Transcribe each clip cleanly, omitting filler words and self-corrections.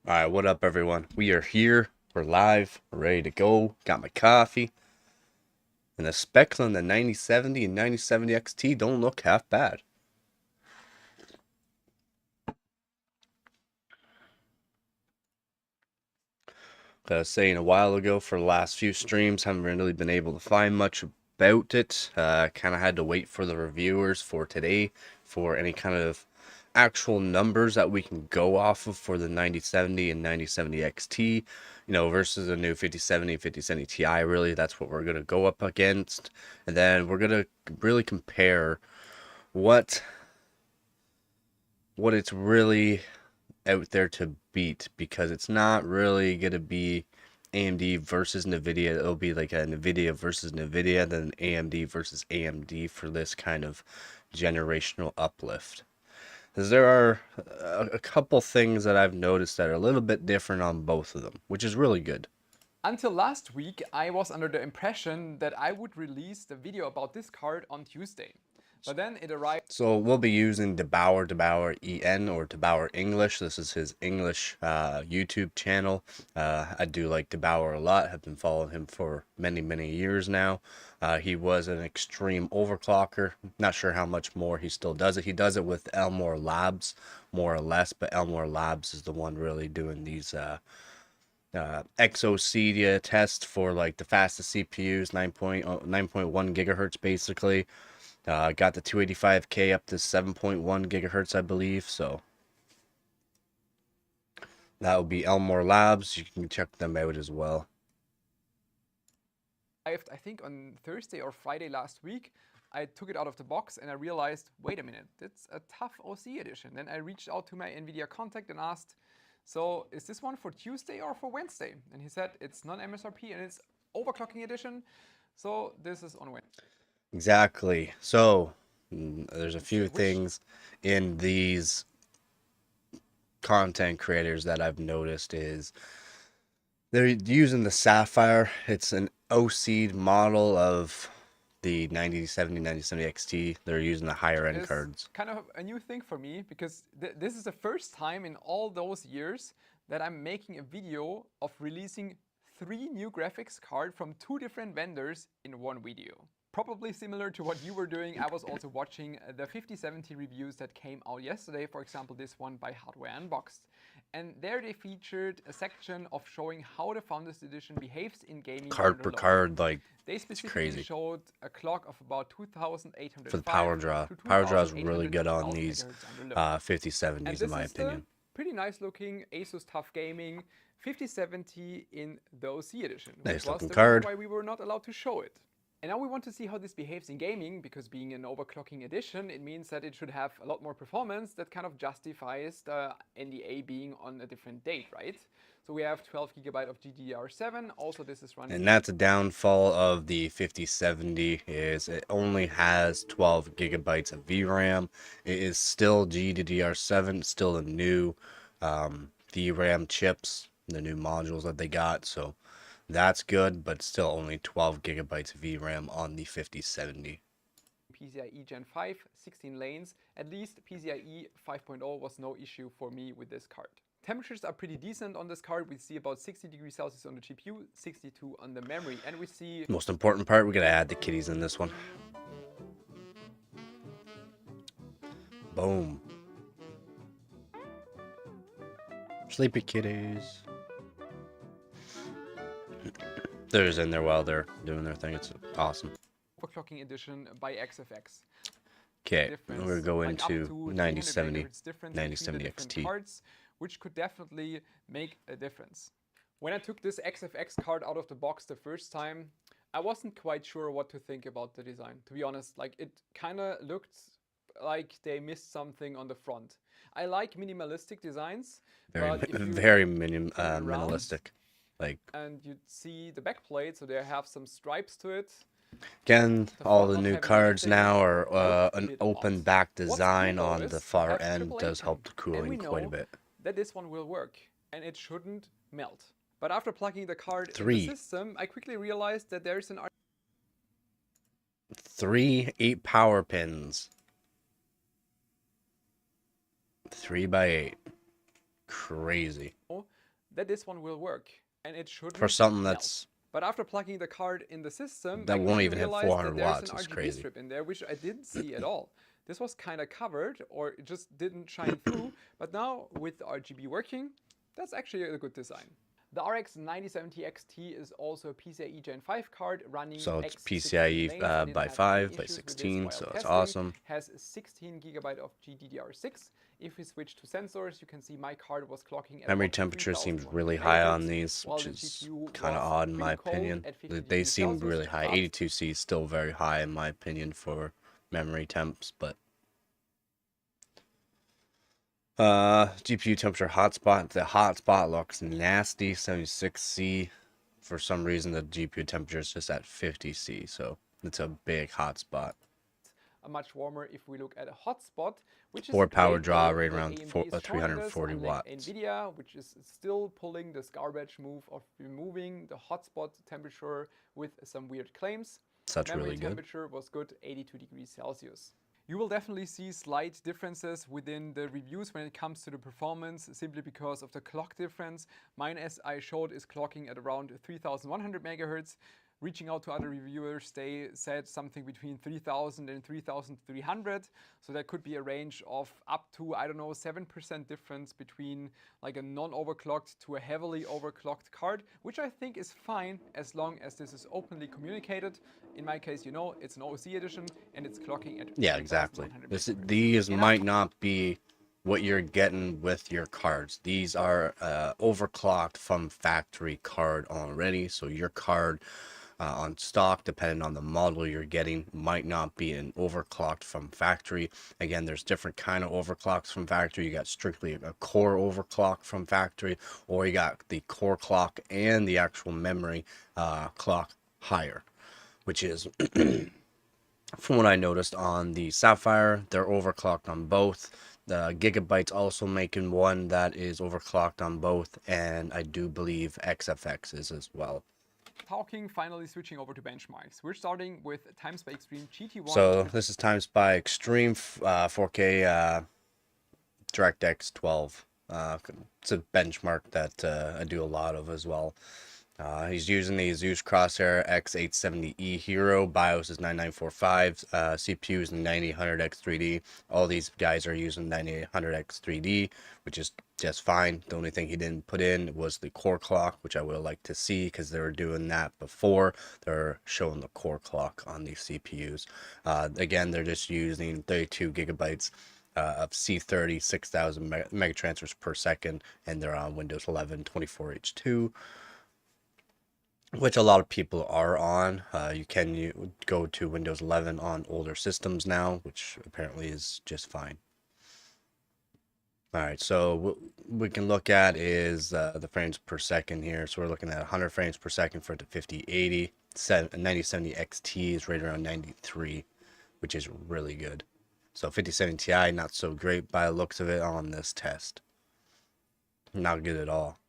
All right, what up, everyone? We are here. We're live. We're ready to go. Got my coffee. And the specs on the 9070 and 9070 XT don't look half bad. I was saying a while ago, for the last few streams, haven't really been able to find much about it. Kind of had to wait for the reviewers for today for any kind of actual numbers that we can go off of for the 9070 and 9070 XT, versus the new 5070, 5070 Ti. Really, that's what we're going to go up against. And then we're going to really compare what it's really out there to beat, because it's not really going to be AMD versus Nvidia. It'll be like a Nvidia versus Nvidia, then AMD versus AMD for this kind of generational uplift. Because there are a couple things that I've noticed that are a little bit different on both of them, which is really good. Until last week, I was under the impression that I would release the video about this card on Tuesday. But then it arrived. So we'll be using DeBauer EN, or DeBauer English. This is his English YouTube channel. I do like DeBauer a lot. Have been following him for many years now. He was an extreme overclocker. Not sure how much more he still does it. He does it with Elmore Labs, more or less, but Elmore Labs is the one really doing these XOC test for like the fastest CPUs, 9.1 gigahertz basically. Got the 285K up to 7.1 gigahertz, I believe. So that will be Elmore Labs. You can check them out as well. I think on Thursday or Friday last week. I took it out of the box and I realized, wait a minute, it's a tough OC edition. Then I reached out to my Nvidia contact and asked, so is this one for Tuesday or for Wednesday? And he said it's non-MSRP and it's overclocking edition. So this is on Wednesday. Exactly. So there's a few things in these content creators that I've noticed is they're using the Sapphire. It's an OC'd model of the 9070, 9070 XT. They're using the higher end cards. Kind of a new thing for me, because this is the first time in all those years that I'm making a video of releasing 3 new graphics cards from 2 different vendors in one video. Probably similar to what you were doing. I was also watching the 5070 reviews that came out yesterday, for example this one by Hardware Unboxed. And there they featured a section of showing how the Founders Edition behaves in gaming. Card per card, like, they specifically showed a clock of about 2,805 for the power draw. Power draw is really good on these 5070s, in my opinion. Pretty nice looking Asus Tough Gaming 5070 in the OC edition. Nice looking card. Why we were not allowed to show it. And now we want to see how this behaves in gaming, because being an overclocking edition, it means that it should have a lot more performance. That kind of justifies the NDA being on a different date, right? So we have 12 GB of GDDR7. Also, this is running. And that's a downfall of the 5070, is it only has 12 gigabytes of VRAM. It is still GDDR7, still the new VRAM chips, the new modules that they got. So that's good, but still only 12 gigabytes of VRAM on the 5070. PCIe Gen 5, 16 lanes. At least PCIe 5.0 was no issue for me with this card. Temperatures are pretty decent on this card. We see about 60 degrees Celsius on the GPU, 62 on the memory, and we see... Most important part, we gotta add the kitties in this one. Boom. Sleepy kitties. They're just in there while they're doing their thing. It's awesome. Overclocking edition by XFX. Okay, we're gonna go into 9070, 9070 XT. Cards, which could definitely make a difference. When I took this XFX card out of the box the first time, I wasn't quite sure what to think about the design. To be honest, like, it kind of looked like they missed something on the front. I like minimalistic designs. Very minimalistic. Like, and you see the back plate, so they have some stripes to it. Again, all the new cards now are an open back design on the far end. Does help the cooling quite a bit. That this one will work, and it shouldn't melt. But after plugging the card in the system, I quickly realized that there's an 3 8 power pins. 3 by 8. Crazy. that this one will work, and it For shouldn't something melt. But after plugging the card in the system, I that won't quickly even hit realized 400 that there's an watts is RGB crazy. strip in there, which I didn't see at all. This was kind of covered, or it just didn't shine through, but now with the RGB working, that's actually a good design. The RX 9070 XT is also a PCIe Gen 5 card running So it's X16 PCIe lanes. I didn't by have any 5 by issues with this 16, while so it's testing. awesome. Has 16 GB of GDDR6. If we switch to sensors, you can see my card was clocking at Memory about temperature seems 3100 really high on megahertz, these, while which the is GPU kind of was odd in my pretty cold opinion. at 50 They degrees seem Celsius. really high. 82C is still very high in my opinion for memory temps, but GPU temperature hotspot. The hotspot looks nasty. 76C. For some reason, the GPU temperature is just at 50C, so it's a big hotspot. Much warmer if we look at a hotspot, which is Board power great draw that right the around AMD is showing this, 340 unlike watts. Nvidia, which is still pulling this garbage move of removing the hotspot temperature with some weird claims. So that's Memory really good. temperature was good, 82 degrees Celsius. You will definitely see slight differences within the reviews when it comes to the performance, simply because of the clock difference. Mine, as I showed, is clocking at around 3100 megahertz. Reaching out to other reviewers, they said something between 3000 and 3300. So that could be a range of up to, I don't know, 7% difference between like a non-overclocked to a heavily overclocked card, which I think is fine as long as this is openly communicated. In my case, you know, it's an OC edition and it's clocking at Yeah, exactly. 3100 These megahertz. might not be what you're getting with your cards. These are overclocked from factory card already, so your card on stock, depending on the model you're getting, might not be an overclocked from factory. Again, there's different kind of overclocks from factory. You got strictly a core overclock from factory, or you got the core clock and the actual memory clock higher, which is from what I noticed on the Sapphire, they're overclocked on both. The Gigabyte's also making one that is overclocked on both, and I do believe XFX is as well. Finally switching over to benchmarks. We're starting with Times by Extreme GT1. So this is Times by Extreme 4K DirectX 12. It's a benchmark that I do a lot of as well. He's using the Zeus Crosshair X870E Hero. BIOS is 9945. CPU is 9800X3D. All these guys are using 9800X3D, which is just fine. The only thing he didn't put in was the core clock, which I would like to see because they were doing that before. They're showing the core clock on these CPUs. Again, they're just using 32 gigabytes of C30, 6000 megatransfers per second, and they're on Windows 11 24H2. Which a lot of people are on. You can go to Windows 11 on older systems now, which apparently is just fine. Alright, so what we can look at is the frames per second here. So we're looking at 100 frames per second for the 5080. 9070 XT is right around 93, which is really good. So 5070 Ti, not so great by the looks of it on this test. Not good at all.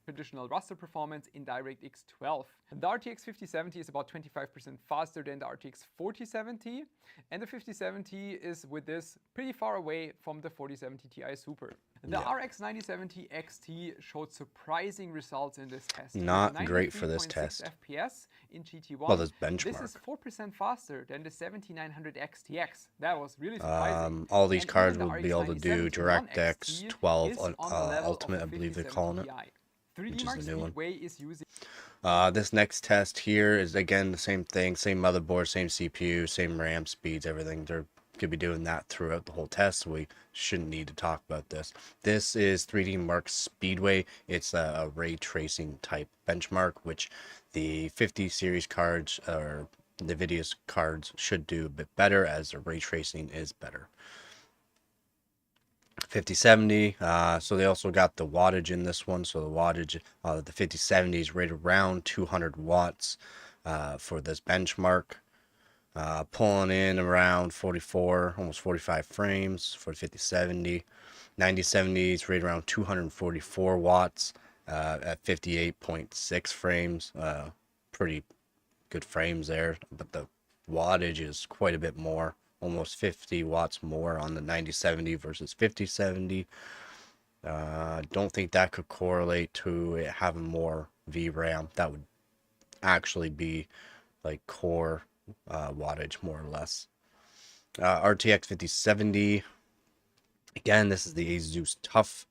Traditional raster performance in DirectX 12. The RTX 5070 is about 25% faster than the RTX 4070, and the 5070 is with this pretty far away from the 4070 Ti Super. The RX 9070 XT showed surprising results in this test. Not great for this test. FPS in GT1. Well, this benchmark. This is 4% faster than the 7900 XTX. That was really surprising. All these cards will be able to do DirectX 12 on Ultimate, I believe they're calling it. 3D Mark Speedway is using. This next test here is again the same thing, same motherboard, same CPU, same RAM speeds, everything. They're could be doing that throughout the whole test, so we shouldn't need to talk about this. This is 3D Mark Speedway. It's a ray tracing type benchmark, which the 50 series cards or Nvidia's cards should do a bit better, as the ray tracing is better. 5070, so they also got the wattage in this one. So the wattage, the 5070 is right around 200 watts for this benchmark. Pulling in around 44, almost 45 frames for the 5070. 9070 is right around 244 watts at 58.6 frames. Pretty good frames there, but the wattage is quite a bit more. Almost 50 watts more on the 9070 versus 5070. Don't think that could correlate to it having more VRAM. That would actually be like core wattage more or less. RTX 5070. Again, this is the Asus Tough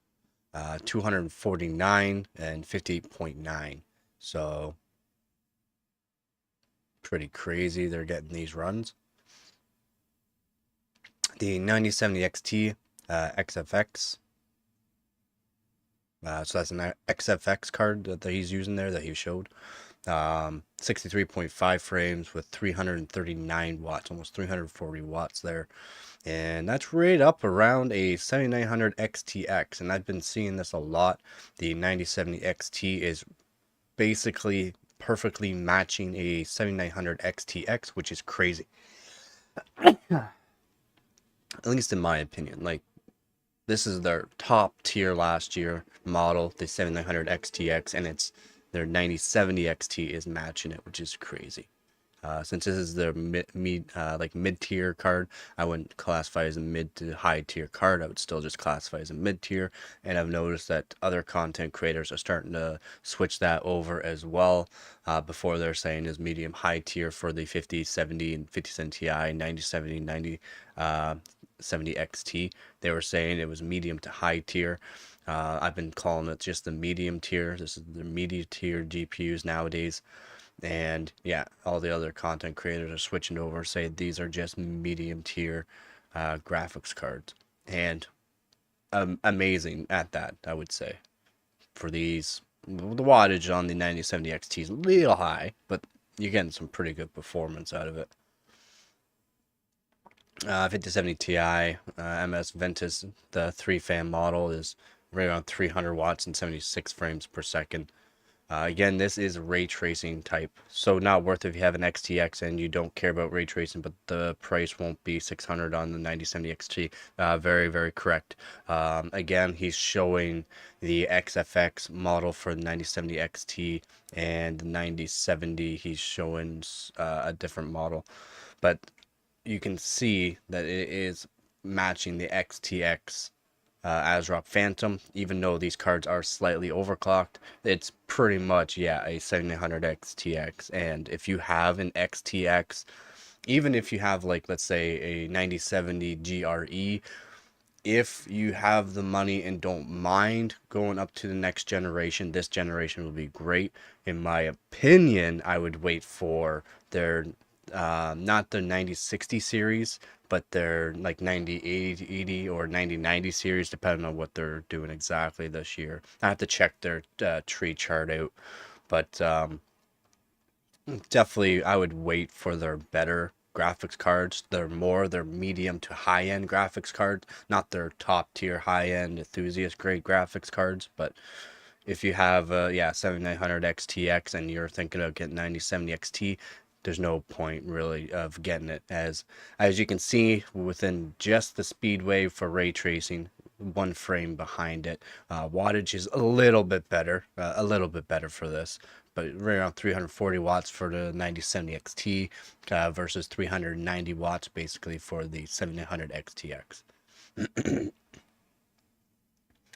249 and 58.9. So pretty crazy they're getting these runs. The 9070 XT XFX. So that's an XFX card that he's using there that he showed. 63.5 frames with 339 watts, almost 340 watts there. And that's right up around a 7900 XTX. And I've been seeing this a lot. The 9070 XT is basically perfectly matching a 7900 XTX, which is crazy. At least in my opinion. Like, this is their top tier last year model, the 7900 XTX, and it's their 9070 XT is matching it, which is crazy. Since this is their mid-tier card, I wouldn't classify as a mid to high tier card. I would still just classify as a mid tier. And I've noticed that other content creators are starting to switch that over as well. Before they're saying is medium high tier for the 5070 and 5070 Ti, 9070, 9070 XT. They were saying it was medium to high tier. I've been calling it just the medium tier. This is the medium tier GPUs nowadays. And yeah, all the other content creators are switching over, say these are just medium tier graphics cards. And amazing at that, I would say. For these, the wattage on the 9070 XT is a little high, but you're getting some pretty good performance out of it. 5070 Ti MS Ventus, the 3-fan model, is right around 300 watts and 76 frames per second. Again, this is ray tracing type, so not worth if you have an XTX and you don't care about ray tracing, but the price won't be 600 on the 9070 XT. Very, very correct. Again, he's showing the XFX model for the 9070 XT, and the 9070 he's showing a different model, but you can see that it is matching the XTX ASRock Phantom. Even though these cards are slightly overclocked, it's pretty much, yeah, a 7900 XTX. And if you have an XTX, even if you have, like, let's say a 9070 GRE, if you have the money and don't mind going up to the next generation, this generation will be great. In my opinion, I would wait for their not the 9060 series, but their like 9080 or 9090 series, depending on what they're doing exactly this year. I have to check their tree chart out, but definitely I would wait for their better graphics cards. They're medium to high end graphics cards, not their top tier high end enthusiast grade graphics cards. But if you have 7900 XTX and you're thinking of getting 9070 XT, there's no point really of getting it, as you can see within just the speed wave for ray tracing, one frame behind it. Wattage is a little bit better for this, but right around 340 watts for the 9070 XT versus 390 watts basically for the 7900 XTX.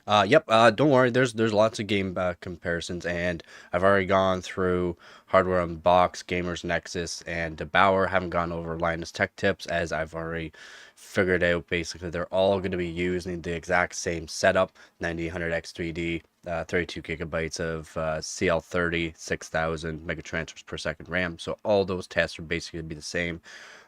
Yep. Don't worry. There's lots of game comparisons, and I've already gone through Hardware Unbox, Gamers Nexus, and DeBauer. Haven't gone over Linus Tech Tips, as I've already figured out. Basically, they're all going to be using the exact same setup: 9000X3D, 32 gigabytes of CL30, 6000 megatransfers per second RAM. So all those tests are basically going to be the same.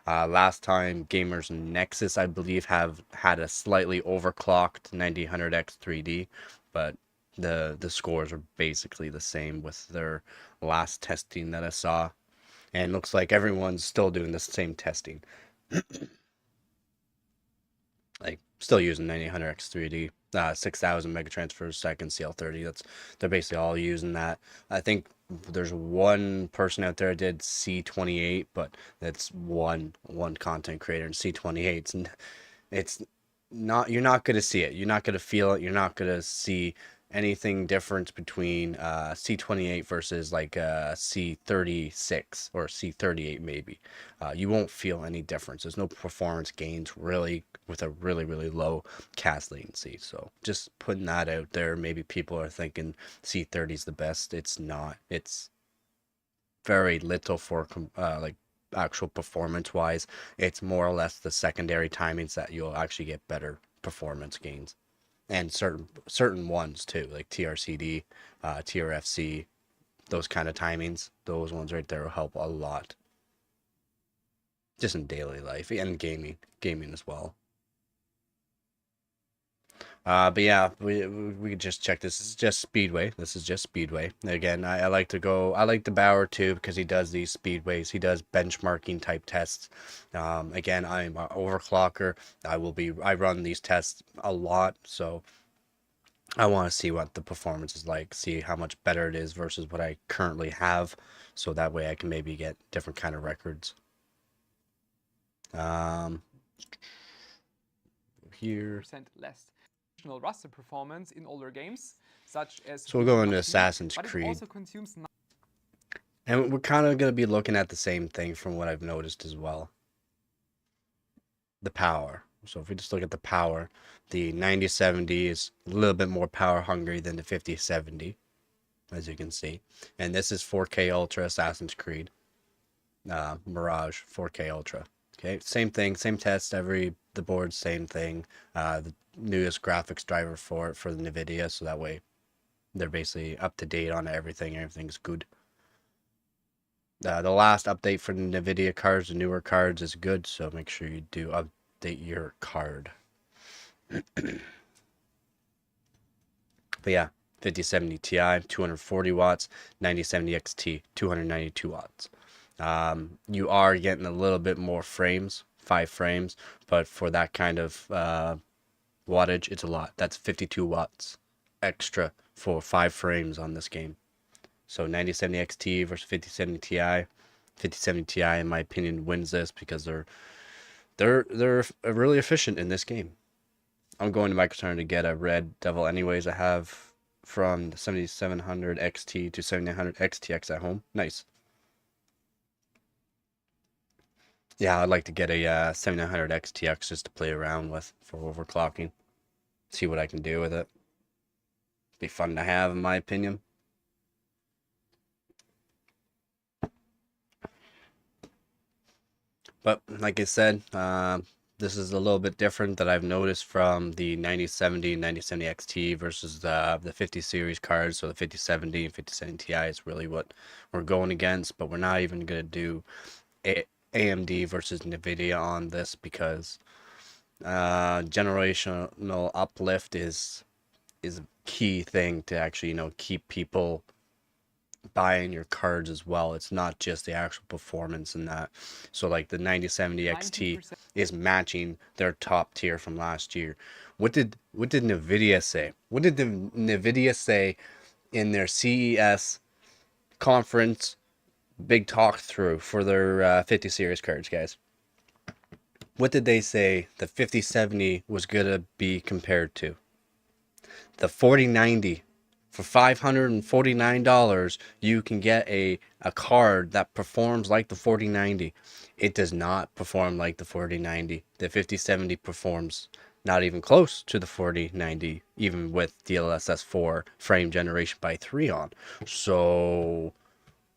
Last time, Gamers Nexus, I believe, have had a slightly overclocked 9000X3D, but the scores are basically the same with their last testing that I saw, and looks like everyone's still doing the same testing. Like, still using 9000X3D, 6000 megatransfers per second CL30. They're basically all using that. I think there's one person out there that did C28, but that's one content creator, and C28's it's not, you're not going to see it, you're not going to feel it, you're not going to see anything difference between C28 versus like C36 or C38 maybe. You won't feel any difference. There's no performance gains really with a really low cast latency. So just putting that out there. Maybe people are thinking C30 is the best. It's not. It's very little for like actual performance wise. It's more or less the secondary timings that you'll actually get better performance gains, and certain ones too, like TRCD, TRFC, those kind of timings. Those ones right there will help a lot, just in daily life and gaming as well. But yeah, we could just check. This is just Speedway. This is just Speedway. Again, I like to go. I like the Bauer too because he does these speedways. He does benchmarking type tests. Again, I'm an overclocker. I run these tests a lot, so I want to see what the performance is like. See how much better it is versus what I currently have, so that way I can maybe get different kind of records. Here. Less raster performance in older games, such as So we'll go into PUBG, Assassin's but it Creed. also consumes And we're kind of going to be looking at the same thing from what I've noticed as well. The power. So if we just look at the power, the 9070 is a little bit more power hungry than the 5070, as you can see. And this is 4K Ultra Assassin's Creed. Mirage 4K Ultra. Okay, same thing, same test, the board, same thing. The newest graphics driver for it for the Nvidia, so that way they're basically up to date on everything. Everything's good. The last update for the Nvidia cards, the newer cards, is good, so make sure you do update your card. But yeah, 5070 Ti, 240 watts, 9070 XT, 292 watts. You are getting a little bit more frames, 5 frames, but for that kind of wattage, it's a lot. That's 52 watts extra for 5 frames on this game. So 9070 XT versus 5070 Ti. 5070 Ti, in my opinion, wins this because they're really efficient in this game. I'm going to Microsoft to get a Red Devil anyways. I have from the 7700 XT to 7900 XTX at home. Nice. Yeah, I'd like to get a 7900 XTX just to play around with for overclocking. See what I can do with it. Be fun to have, in my opinion. But like I said, this is a little bit different that I've noticed from the 9070, 9070 XT versus the 50 series cards. So the 5070 and 5070 Ti is really what we're going against. But we're not even going to do AMD versus Nvidia on this because generational uplift is a key thing to actually keep people buying your cards as well. It's not just the actual performance in that. So like the 9070 XT 90%. is matching their top tier from last year. What did Nvidia say? What did the Nvidia say in their CES conference big talk through for their 50 series cards, guys? What did they say the 5070 was gonna be compared to? The 4090. For $549, you can get a card that performs like the 4090. It does not perform like the 4090. The 5070 performs not even close to the 4090, even with DLSS 4 frame generation by 3 on. So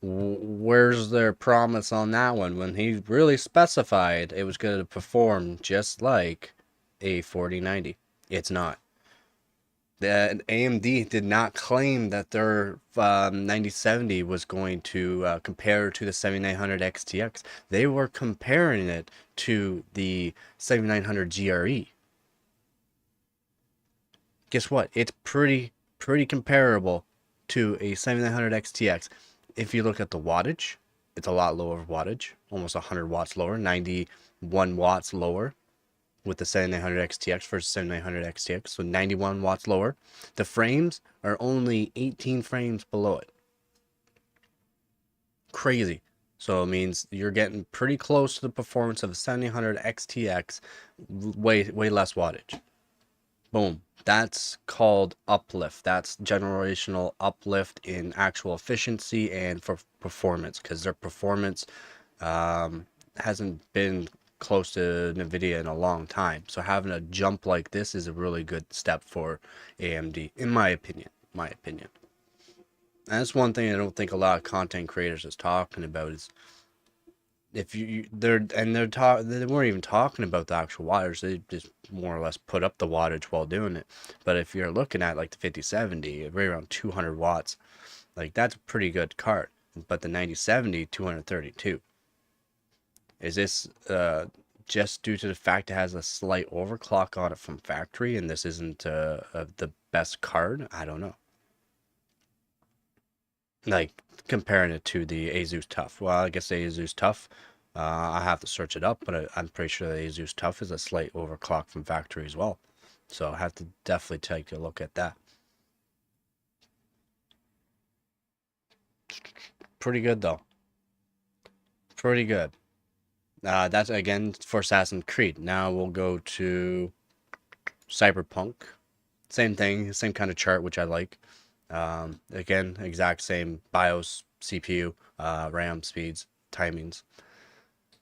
where's their promise on that one when he really specified it was going to perform just like a 4090? It's not. The AMD did not claim that their 9070 was going to compare to the 7900 XTX. They were comparing it to the 7900 GRE. Guess what? It's pretty comparable to a 7900 XTX. If you look at the wattage, it's a lot lower wattage, almost 100 watts lower, 91 watts lower with the 7900 XTX versus 7900 XTX, so 91 watts lower. The frames are only 18 frames below it. Crazy. So it means you're getting pretty close to the performance of a 7900 XTX, way less wattage. Boom. That's called uplift. That's generational uplift in actual efficiency and for performance, because their performance hasn't been close to Nvidia in a long time. So having a jump like this is a really good step for AMD, in my opinion. My opinion. And that's one thing I don't think a lot of content creators is talking about is if they weren't even talking about the actual wattage. They just more or less put up the wattage while doing it. But if you're looking at like the 5070, right around 200 watts, like that's a pretty good card. But the 9070, 232. Is this just due to the fact it has a slight overclock on it from factory, and this isn't the best card? I don't know. Like comparing it to the Asus Tough. Well, I guess the Asus Tough, I have to search it up, but I'm pretty sure the Asus Tough is a slight overclock from factory as well. So I have to definitely take a look at that. Pretty good though. Pretty good. That's again for Assassin's Creed. Now we'll go to Cyberpunk. Same thing, same kind of chart, which I like. Again, exact same BIOS, CPU, RAM speeds, timings.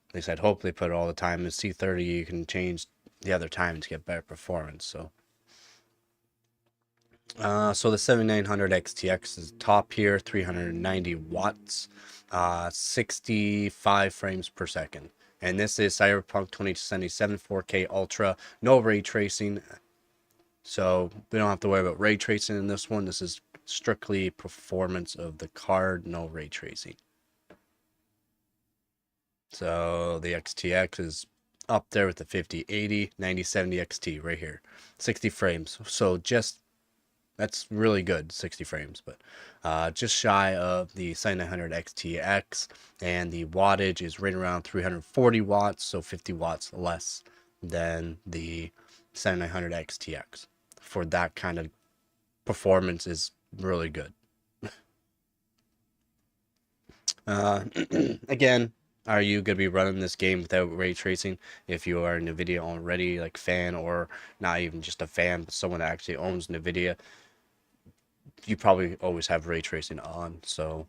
At least I'd hope they put all the time. In C30, you can change the other time to get better performance. So the 7900 XTX is top here, 390 watts, 65 frames per second. And this is Cyberpunk 2077 4K Ultra, no ray tracing. So we don't have to worry about ray tracing in this one. This is strictly performance of the card, no ray tracing. So the XTX is up there with the 5080, 9070 XT right here. 60 frames. So just that's really good, 60 frames, but just shy of the 7900 XTX, and the wattage is right around 340 watts, so 50 watts less than the 7900 XTX. For that kind of performance is really good. Again, are you going to be running this game without ray tracing? If you are a Nvidia already, like fan, or not even just a fan, but someone that actually owns Nvidia, you probably always have ray tracing on. So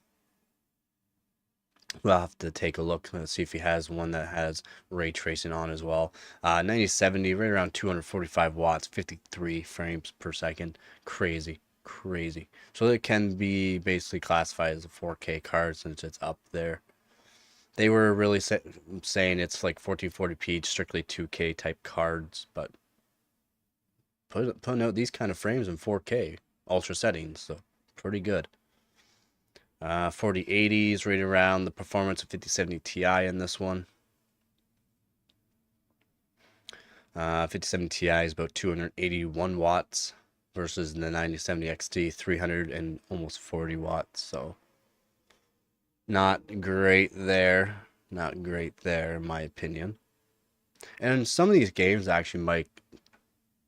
we'll have to take a look and see if he has one that has ray tracing on as well. 9070, right around 245 watts, 53 frames per second. Crazy, crazy. So it can be basically classified as a 4K card since it's up there. They were really saying it's like 1440p, strictly 2K type cards, but putting out these kind of frames in 4K ultra settings, so pretty good. 4080s right around the performance of 5070 Ti in this one. 5070 Ti is about 281 watts versus the 9070 XT 300 and almost 40 watts. So not great there. Not great there, in my opinion. And some of these games actually might,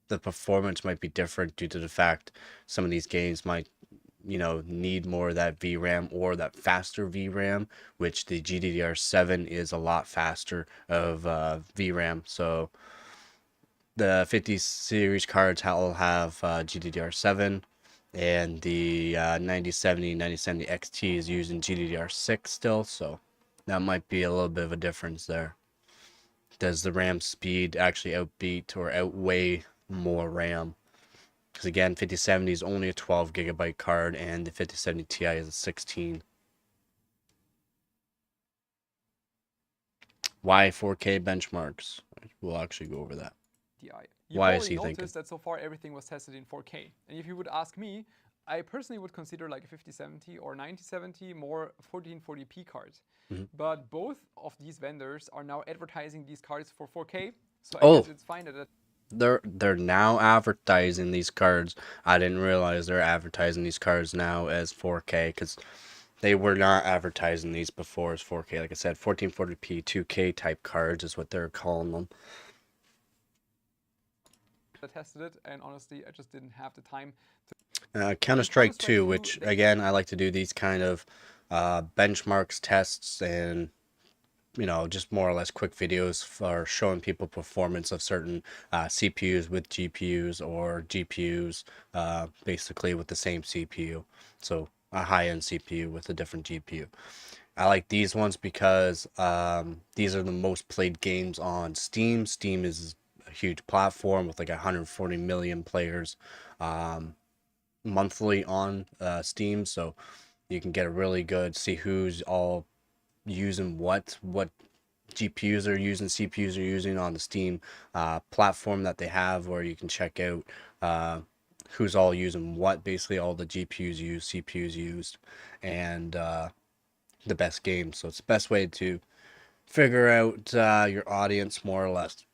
the performance might be different due to the fact some of these games might, need more of that VRAM or that faster VRAM, which the GDDR7 is a lot faster of VRAM. So the 50 series cards will have GDDR7, and the 9070 XT is using GDDR6 still, so that might be a little bit of a difference there. Does the RAM speed actually outbeat or outweigh more RAM? Because again, 5070 is only a 12 gigabyte card, and the 5070 Ti is a 16. Why 4K benchmarks? We'll actually go over that. You've Why is already he thinking? noticed that so far everything was tested in 4K. And if you would ask me, I personally would consider like a 5070 or 9070 more 1440p cards. But both of these vendors are now advertising these cards for 4K. So I guess it's fine that they're now advertising these cards. I didn't realize they're advertising these cards now as 4K, because they were not advertising these before as 4K. Like I said, 1440p 2K type cards is what they're calling them. I tested it, and honestly, I just didn't have the time Counter-Strike 2, which again, I like to do these kind of benchmarks, tests, and you know, just more or less quick videos for showing people performance of certain CPUs with GPUs or GPUs basically with the same CPU. So a high-end CPU with a different GPU. I like these ones because these are the most played games on Steam. Steam is a huge platform with like 140 million players monthly on Steam. So you can get a really good, see who's all using what GPUs are using, CPUs are using on the Steam platform that they have, where you can check out who's all using what, basically all the GPUs used, CPUs used, and the best games. So it's the best way to figure out your audience more or less.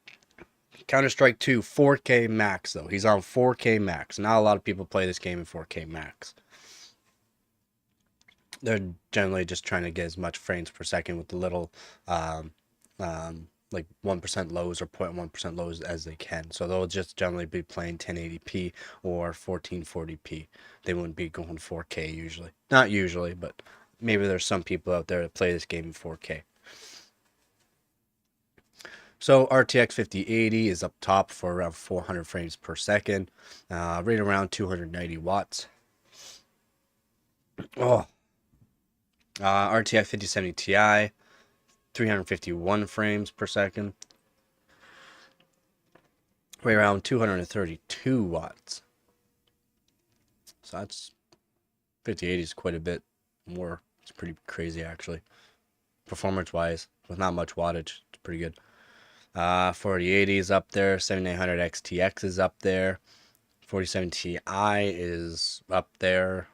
Counter-Strike 2 4K max though. He's on 4K max. Not a lot of people play this game in 4K max. They're generally just trying to get as much frames per second with the little like 1% lows or 0.1% lows as they can. So they'll just generally be playing 1080p or 1440p. They wouldn't be going 4K usually. Not usually, but maybe there's some people out there that play this game in 4K. So RTX 5080 is up top for around 400 frames per second, right around 290 watts. Oh, RTX 5070 Ti, 351 frames per second, right around 232 watts. So that's 5080 is quite a bit more. It's pretty crazy actually. Performance wise, with not much wattage, it's pretty good. 4080 is up there, 7900 XTX is up there, 4070 Ti is up there,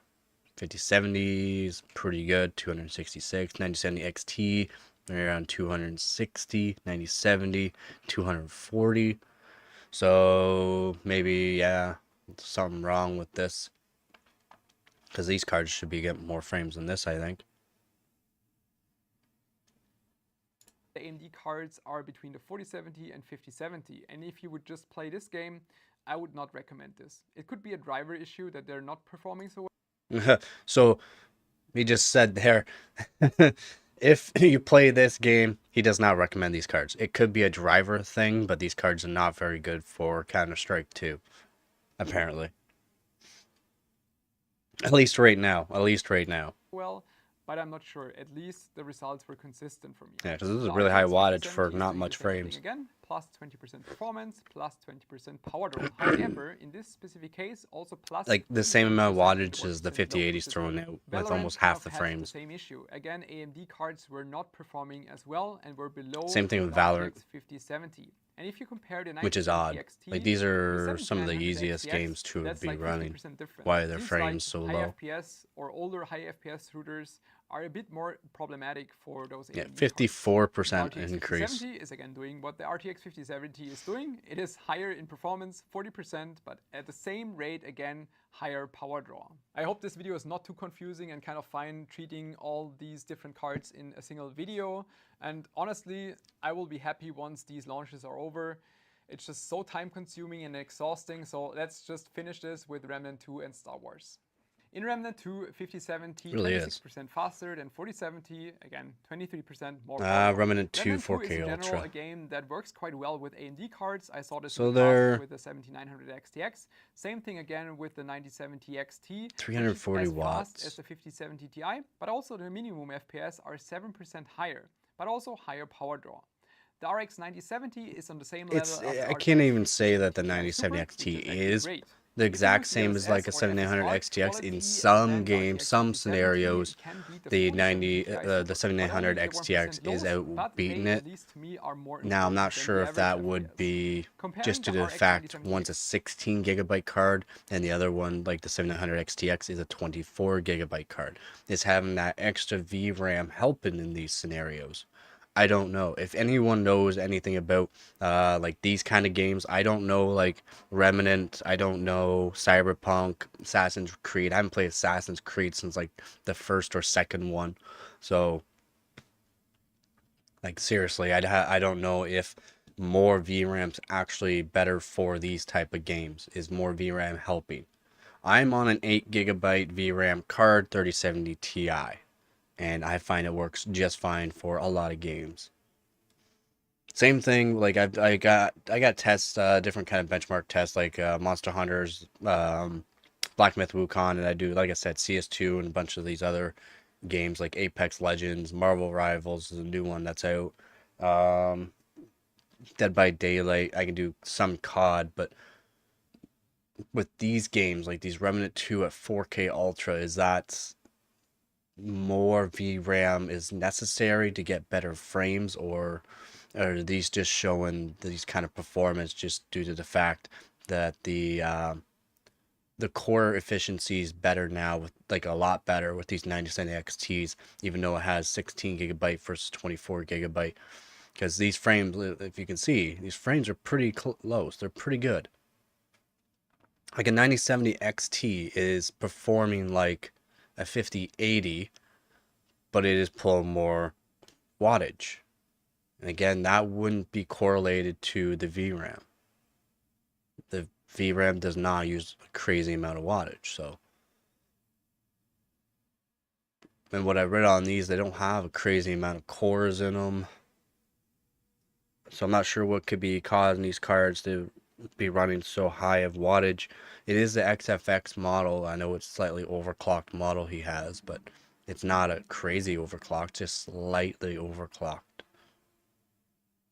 5070 is pretty good, 266, 9070 XT around 260, 9070, 240. So maybe, yeah, something wrong with this, because these cards should be getting more frames than this, I think. The AMD cards are between the 4070 and 5070, and if you would just play this game, I would not recommend this. It could be a driver issue that they're not performing so well. So he just said there, if you play this game, he does not recommend these cards. It could be a driver thing, but these cards are not very good for Counter-Strike 2, apparently. At least right now. Well, but I'm not sure. At least the results were consistent for me. Yeah, because this is The really high RTX wattage 5070 for is not doing much the same thing frames. again, plus 20% performance, plus 20% power draw. However, in this specific case, also plus Like the same 30% amount of wattage works as the since no 5080s persistent. throwing out with Valorant almost kind half of the has frames. the same issue. Again, AMD cards were not performing as well and were below Same thing with the Valorant, RTX 5070. And if you compare the which is 9070 odd. XT Like these with are the some of the 7900 easiest XTX, games to that's be like running. 50% difference. Why are their Seems frames like so high low? FPS or older high FPS routers are a bit more problematic for those AMD Yeah, cards. 54% The RTX increase. 5070 is again doing what the RTX 5070 is doing. It is higher in performance, 40%, but at the same rate, again, higher power draw. I hope this video is not too confusing and kind of fine treating all these different cards in a single video. And honestly, I will be happy once these launches are over. It's just so time consuming and exhausting, so let's just finish this with Remnant 2 and Star Wars. In Remnant 2, 5070, Really 26% faster than 4070, again, 23% more power. Remnant 2 Remnant 2 is 4K in general Ultra. a game that works quite well with AMD cards. I saw this So in the past they're with the 7900 XTX. Same thing again with the 9070 XT, 340 which is as fast as watts. the 5070 Ti, but also the minimum FPS are 7% higher, but also higher power draw. The RX 9070 is on the same level as the I can't RTX even say that the 5070 Ti 9070 Super, XT which is actually is great. the If you want exact same as like DLSS a or 7900 FSR XTX in quality, some then the games, RTX some 5070 scenarios. can beat the The 4070 Ti Super, the but only 7900 in the XTX 1% is lows, but outbeating they, it. at least to me, are more Now I'm important not than sure the if average that would FPS. be Comparing just the due to the RX fact 9070 one's a 16 gigabyte card and the other one, like the 7900 XTX, is a 24 gigabyte card. Is having that extra VRAM helping in these scenarios? I don't know. If anyone knows anything about like these kind of games, I don't know, like Remnant, I don't know Cyberpunk, Assassin's Creed. I haven't played Assassin's Creed since like the first or second one. So like seriously, I don't know if more VRAM's actually better for these type of games. Is more VRAM helping? I'm on an 8 gigabyte VRAM card, 3070 Ti, and I find it works just fine for a lot of games. Same thing, like I got tests, different kind of benchmark tests, like Monster Hunters, Black Myth Wukong, and I do, like I said, CS2 and a bunch of these other games like Apex Legends, Marvel Rivals is a new one that's out. Um, Dead by Daylight, I can do some COD, but with these games, like these Remnant 2 at 4K Ultra, is that more VRAM is necessary to get better frames, or are these just showing these kind of performance just due to the fact that the core efficiency is better now, with like a lot better with these 9070 XTs, even though it has 16 gigabyte versus 24 gigabyte? Because these frames, if you can see, these frames are pretty close. They're pretty good. Like a 9070 XT is performing like a 5080, but it is pulling more wattage. And again, that wouldn't be correlated to the VRAM. The VRAM does not use a crazy amount of wattage, so. And what I read on these, they don't have a crazy amount of cores in them. So I'm not sure what could be causing these cards to be running so high of wattage. It is the XFX model. I know it's slightly overclocked model he has, but it's not a crazy overclock, just slightly overclocked.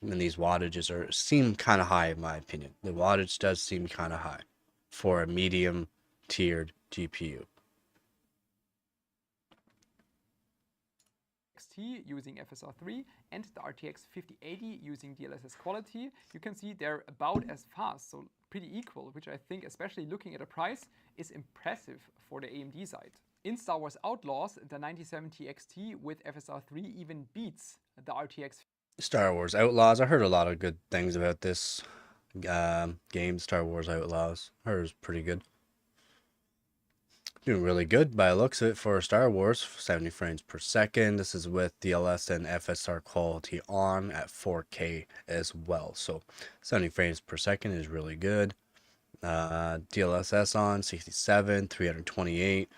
And these wattages seem kind of high in my opinion. The wattage does seem kind of high for a medium tiered GPU. XT using FSR3 and the RTX 5080 using DLSS quality, you can see they're about as fast, so pretty equal, which I think, especially looking at the price, is impressive for the AMD side. In Star Wars Outlaws, the 9070 XT with FSR3 even beats the RTX. Star Wars Outlaws, I heard a lot of good things about this game, Star Wars Outlaws. I heard it was pretty good. Doing really good by the looks of it for Star Wars, 70 frames per second. This is with DLSS and FSR quality on at 4K as well. So 70 frames per second is really good. DLSS on 67, 328.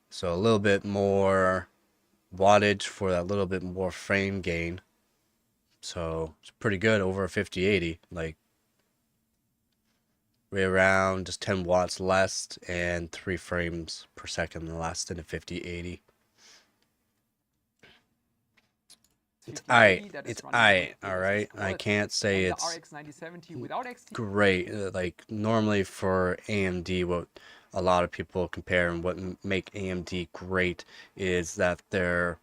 So a little bit more wattage for that little bit more frame gain. So it's pretty good over a 5080. Like, right around just 10 watts less and 3 frames per second less than a 5080. It's alright. I can't say it's RX 9070 without XT. Great. Like, normally for AMD, what a lot of people compare and what make AMD great is that their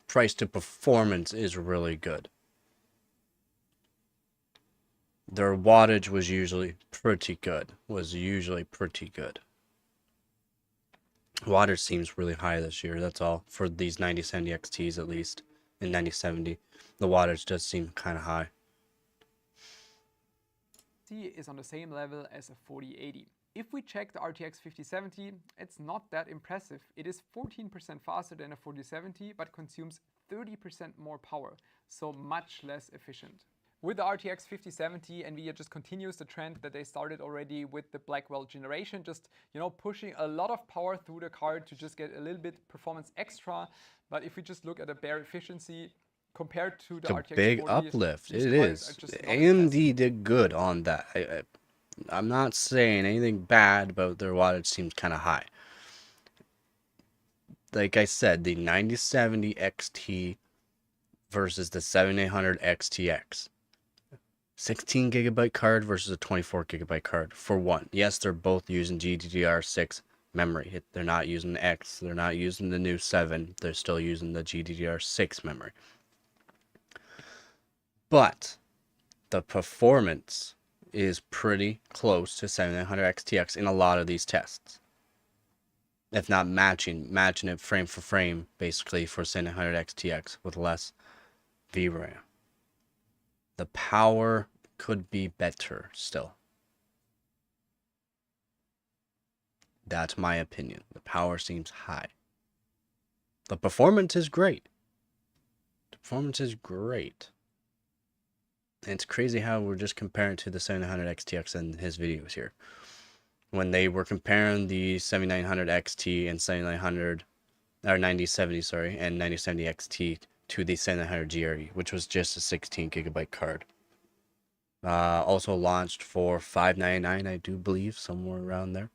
price to performance is really good. Their wattage was usually pretty good. Wattage seems really high this year, that's all. For these 9070 XTs at least. In 9070. The wattage does seem kind of high. Is on the same level as a 4080. If we check the RTX 5070, it's not that impressive. It is 14% faster than a 4070, but consumes 30% more power, so much less efficient. With the RTX 5070, Nvidia just continues the trend that they started already with the Blackwell generation, just, you know, pushing a lot of power through the card to just get a little bit performance extra. But if we just look at the bare efficiency compared to the RTX 40, big uplift. It is. AMD did good on that. I'm not saying anything bad about their wattage. Seems kind of high. Like I said, the 9070 XT versus the 7800 XTX. 16 gigabyte card versus a 24 gigabyte card for one. Yes, they're both using GDDR6 memory. They're not using X. They're not using the new 7. They're still using the GDDR6 memory. But the performance is pretty close to 7900 XTX in a lot of these tests. If not matching it frame for frame, basically, for 7900 XTX with less VRAM. The power could be better still. That's my opinion. The power seems high. The performance is great. And it's crazy how we're just comparing to the 7900 XTX in his videos here. When they were comparing the 7900 XT and 7900 or 9070, sorry, and 9070 XT to the 7900 GRE, which was just a 16 gigabyte card. Also launched for $599, I do believe, somewhere around there.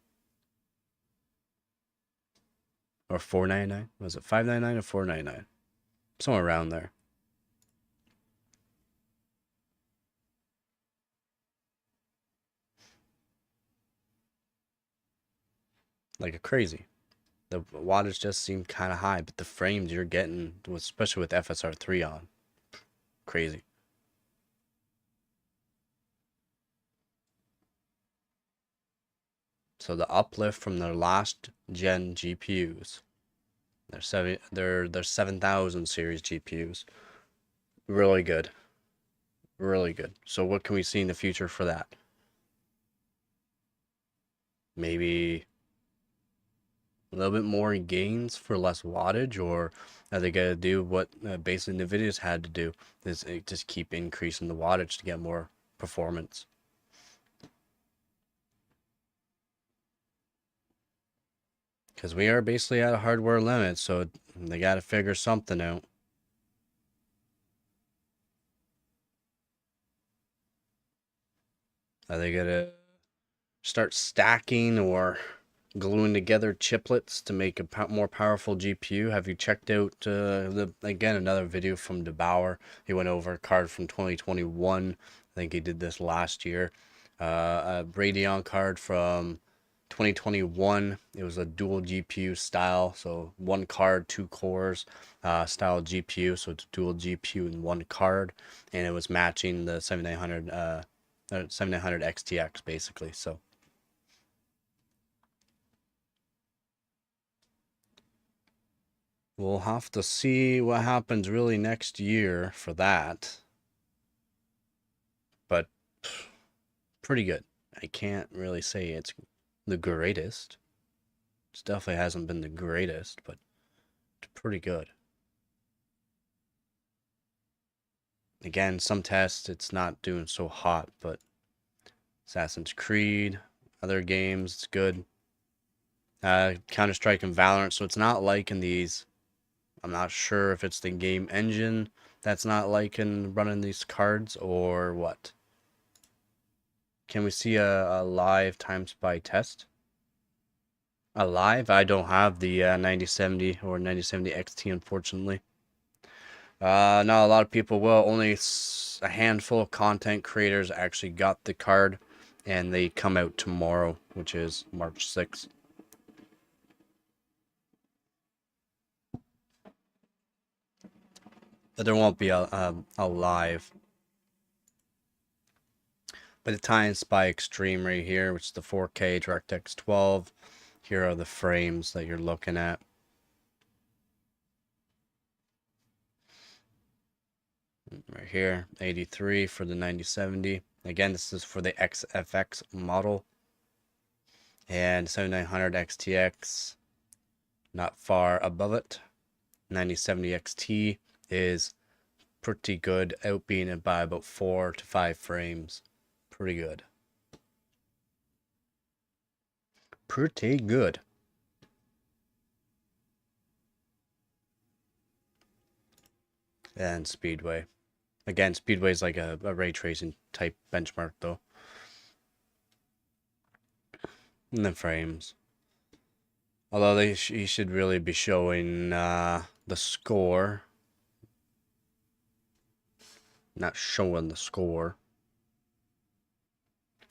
Or $499? Was it $599 or $499? Somewhere around there. Like a crazy. The wattage just seemed kind of high, but the frames you're getting, especially with FSR3 on, crazy. So the uplift from their last gen GPUs, their 7000 series GPUs, really good, really good. So what can we see in the future for that? Maybe a little bit more gains for less wattage, or are they gonna do what basically Nvidia's had to do, is just keep increasing the wattage to get more performance? Because we are basically at a hardware limit, so they got to figure something out. Are they gonna start stacking or gluing together chiplets to make a more powerful GPU? Have you checked out again, another video from DeBauer? He went over a card from 2021. I think he did this last year. A Radeon card from 2021. It was a dual GPU style, so one card, two cores style GPU. So it's dual GPU in one card, and it was matching the 7900 XTX basically. So we'll have to see what happens really next year for that. But pretty good. I can't really say it's the greatest. It definitely hasn't been the greatest, but it's pretty good. Again, some tests it's not doing so hot, but Assassin's Creed, other games, it's good. Counter-Strike and Valorant, so it's not like in these. I'm not sure if it's the game engine that's not liking running these cards or what. Can we see a live time spy test? A live? I don't have the 9070 or 9070 XT, unfortunately. Not a lot of people will. Only a handful of content creators actually got the card, and they come out tomorrow, which is March 6th. But there won't be a live. But the Time Spy Extreme right here, which is the 4K DirectX 12. Here are the frames that you're looking at. Right here, 83 for the 9070. Again, this is for the XFX model. And 7900 XTX, not far above it. 9070 XT is pretty good, outbeating it by about 4 to 5 frames. Pretty good. Pretty good. And Speedway. Again, Speedway is like a ray tracing type benchmark though. And the frames. Although he should really be showing the score. Not showing the score.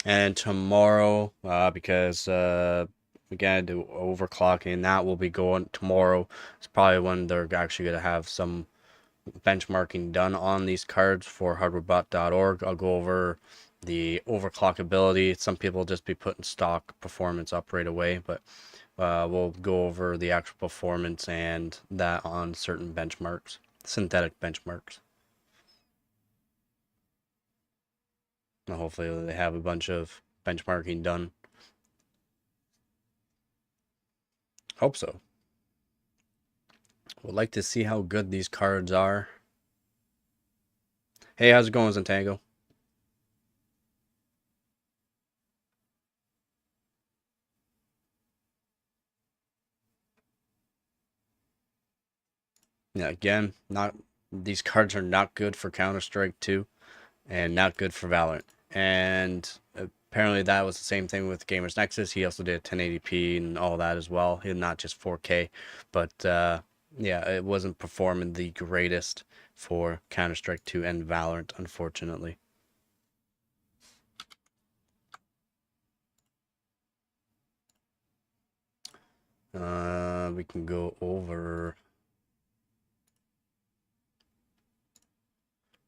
And tomorrow, because again, the overclocking, that will be going tomorrow. It's probably when they're actually going to have some benchmarking done on these cards for hardwarebot.org. I'll go over the overclockability. Some people just be putting stock performance up right away, but we'll go over the actual performance and that on certain benchmarks, synthetic benchmarks. And hopefully they have a bunch of benchmarking done. Hope so. Would like to see how good these cards are. Hey, how's it going, Zentango? Yeah, again, not these cards are not good for Counter-Strike 2 and not good for Valorant. And apparently that was the same thing with Gamers Nexus. He also did 1080p and all that as well. He not just 4K, but yeah, it wasn't performing the greatest for Counter-Strike 2 and Valorant, unfortunately. We can go over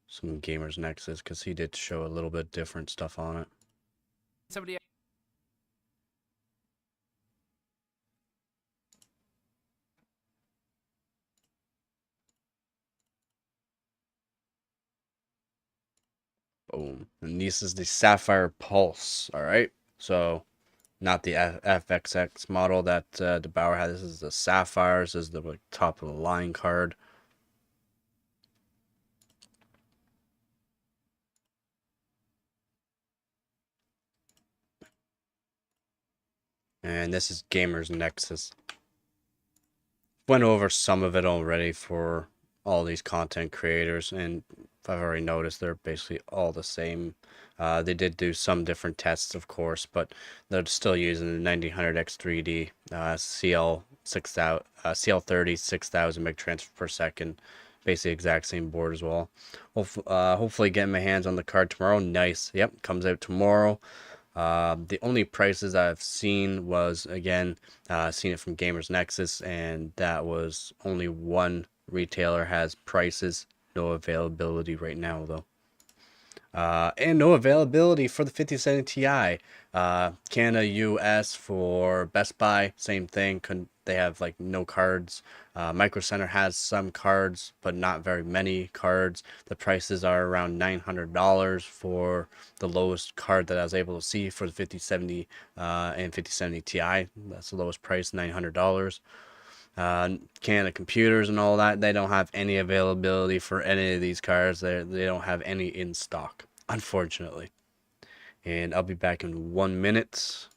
some Gamers Nexus because he did show a little bit different stuff on it. Somebody. Boom. And this is the Sapphire Pulse, all right? So not the FXX model that DeBauer had. This is the Sapphire. This is the like, top of the line card. And this is Gamers Nexus. Went over some of it already for all these content creators, and I've already noticed they're basically all the same. They did do some different tests, of course, but they're still using the 1900X3D CL30 6000 meg transfer per second. Basically exact same board as well. Hopefully getting my hands on the card tomorrow. Nice. Yep, comes out tomorrow. The only prices I've seen was, again, seen it from Gamers Nexus, and that was only one retailer has prices. No availability right now, though. And no availability for the 5070 Ti. Canada, US for Best Buy, same thing. They have like no cards. Micro Center has some cards, but not very many cards. The prices are around $900 for the lowest card that I was able to see for the 5070 and 5070 Ti. That's the lowest price, $900. Canada Computers and all that, they don't have any availability for any of these cars. They don't have any in stock, unfortunately. And I'll be back in 1 minute.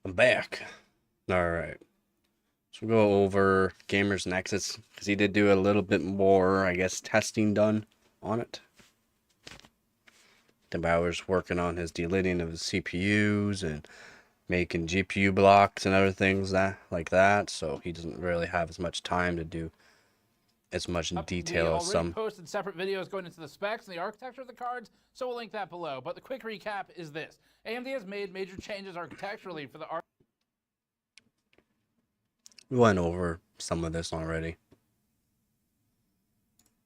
I'm back. All right. So we'll go over Gamers Nexus because he did do a little bit more, I guess, testing done on it. DeBauer's working on his delineating of his CPUs and making GPU blocks and other things like that. So he doesn't really have as much time to do as much in detail We as already some. posted separate videos going into the specs and the architecture of the cards, so we'll link that below. But the quick recap is this. AMD has made major changes architecturally for the We went over some of this already.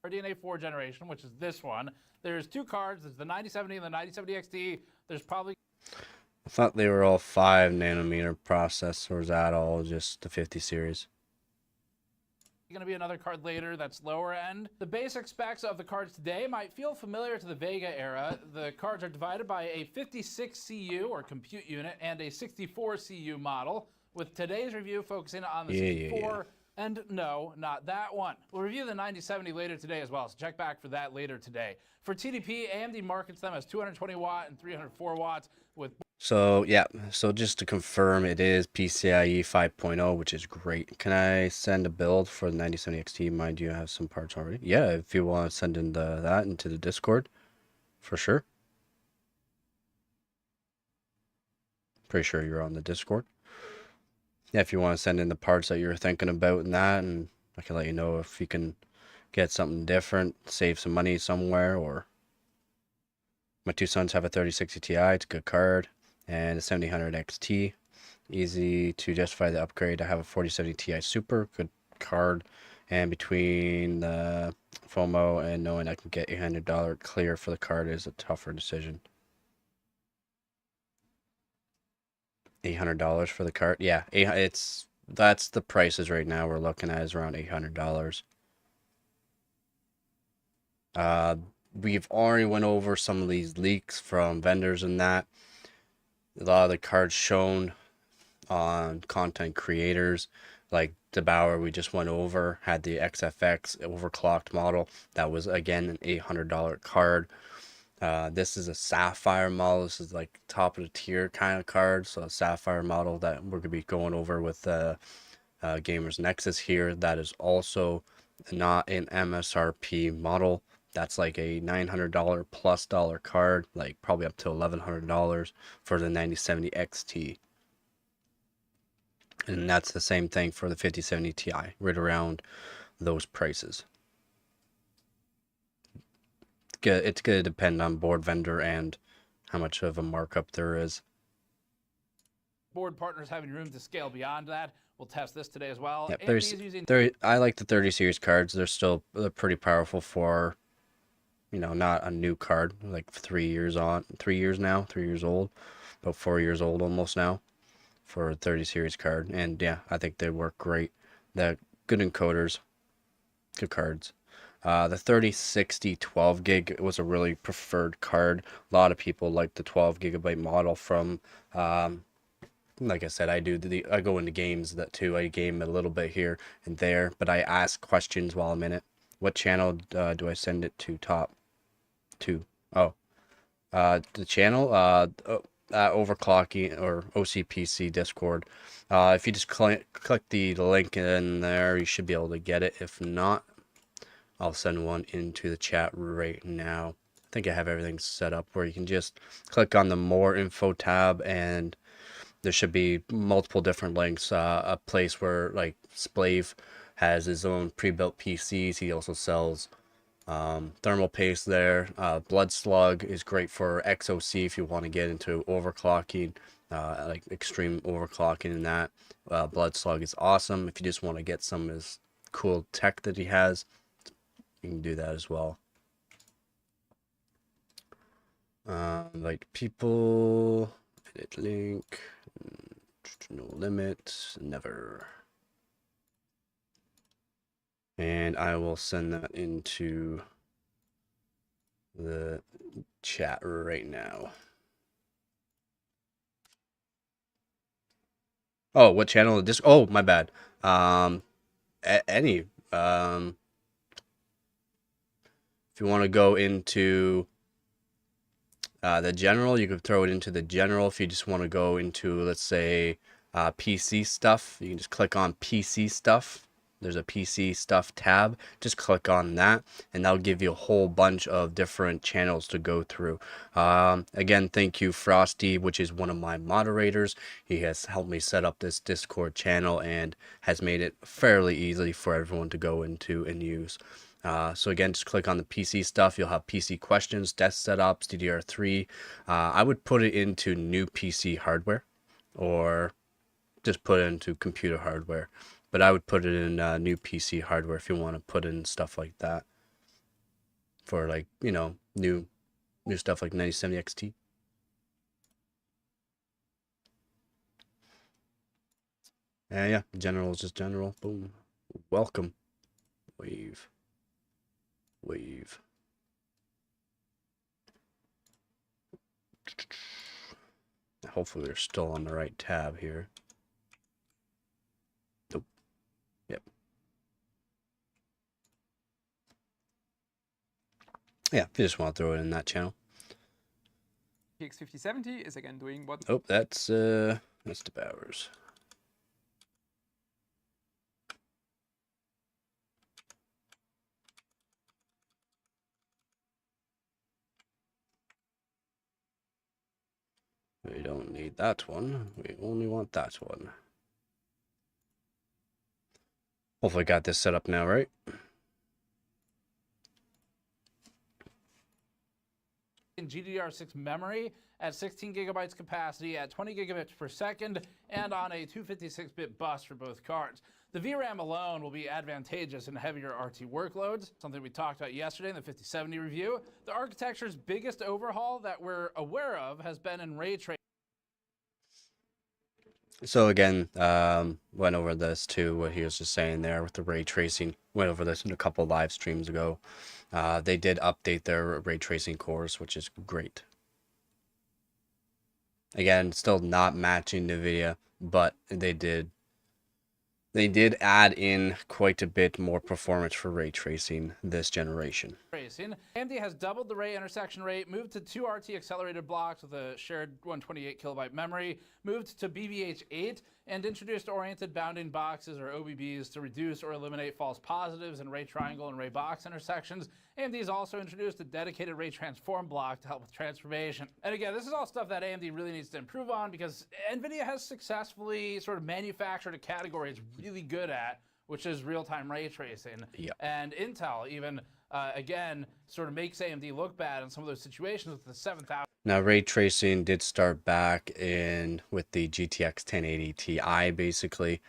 RDNA 4 generation, which is this one. There's two cards. There's the 9070 and the 9070 XT. There's probably I thought they were all 5 nanometer processors, or is that all just the 50 series? going to be another card later that's lower end. The basic specs of the cards today might feel familiar to the Vega era. The cards are divided by a 56 CU or compute unit and a 64 CU model, with today's review focusing on the 64 and no, not that one. We'll review the 9070 later today as well, so check back for that later today. For TDP, AMD markets them as 220 watt and 304 watts with... So, yeah. So just to confirm, it is PCIe 5.0, which is great. Can I send a build for the 9070 XT? Mind you, I have some parts already. Yeah, if you want to send in that into the Discord, for sure. Pretty sure you're on the Discord. Yeah, if you want to send in the parts that you're thinking about and that, and I can let you know if you can get something different, save some money somewhere, or... My two sons have a 3060 Ti, it's a good card, and a 7000 XT. Easy to justify the upgrade. I have a 4070 Ti Super, good card, and between the FOMO and knowing I can get $800 clear for the card is a tougher decision. $800 for the card? Yeah, that's the prices right now we're looking at is around $800. We've already went over some of these leaks from vendors and that. A lot of the cards shown on content creators like DeBauer we just went over had the XFX overclocked model. That was again an $800 card. This is a Sapphire model. This is like top of the tier kind of card. So a Sapphire model that we're going to be going over with Gamers Nexus here. That is also not an MSRP model. That's like a $900 plus card, like probably up to $1,100 for the 9070 XT. And that's the same thing for the 5070 Ti, right around those prices. It's going to depend on board vendor and how much of a markup there is. Board partners having room to scale beyond that. We'll test this today as well. Yep, I like the 30 series cards. They're pretty powerful for, you know, not a new card, like 3 years old, about 4 years old almost now for a 30 series card. And yeah, I think they work great. They're good encoders, good cards. The 3060 12 gig was a really preferred card. A lot of people like the 12 gigabyte model from, like I said, I go into games that too. I game a little bit here and there, but I ask questions while I'm in it. What channel do I send it to? Top 2. Oh, the channel, Overclocking or OCPC Discord. If you just click the link in there, you should be able to get it. If not, I'll send one into the chat right now. I think I have everything set up where you can just click on the more info tab and there should be multiple different links. A place where like Splave has his own pre-built PCs. He also sells thermal paste there. Blood Slug is great for XOC if you want to get into overclocking, like extreme overclocking and that. Blood Slug is awesome if you just want to get some of his cool tech that he has. You can do that as well. Like people, edit link, no limit, never. And I will send that into the chat right now. Oh, what channel? Oh, my bad. Any. If you want to go into The general, you could throw it into the general if you just want to go into, let's say, PC stuff. You can just click on PC stuff. There's a PC stuff tab. Just click on that, and that'll give you a whole bunch of different channels to go through. Again, thank you, Frosty, which is one of my moderators. He has helped me set up this Discord channel and has made it fairly easy for everyone to go into and use. So again, just click on the PC stuff. You'll have PC questions, desk setups, DDR3. I would put it into new PC hardware, or just put it into computer hardware. But I would put it in new PC hardware if you want to put in stuff like that. For like, you know, new stuff like 9070 XT. And yeah, general is just general. Boom. Welcome. Wave. Hopefully we're still on the right tab here. Nope. Yep. Yeah, if you just want to throw it in that channel. PX 5070 is again doing what? Oh, that's the Bowers. We don't need that one. We only want that one. Hopefully got this set up now, right? In GDDR6 memory at 16 gigabytes capacity at 20 gigabits per second and on a 256-bit bus for both cards. The VRAM alone will be advantageous in heavier RT workloads, something we talked about yesterday in the 5070 review. The architecture's biggest overhaul that we're aware of has been in ray tracing. So again, went over this too, what he was just saying there with the ray tracing. Went over this in a couple live streams ago. They did update their ray tracing cores, which is great. Again, still not matching Nvidia, but they did add in quite a bit more performance for ray tracing this generation. AMD has doubled the ray intersection rate, moved to 2 RT accelerated blocks with a shared 128 kilobyte memory, moved to BBH8, and introduced oriented bounding boxes, or OBBs, to reduce or eliminate false positives in ray triangle and ray box intersections. AMD has also introduced a dedicated ray transform block to help with transformation. And again, this is all stuff that AMD really needs to improve on, because Nvidia has successfully sort of manufactured a category it's really good at, which is real-time ray tracing. Yep. And Intel even, again, sort of makes AMD look bad in some of those situations with the 7000. Now, ray tracing did start back in with the GTX 1080 Ti, basically.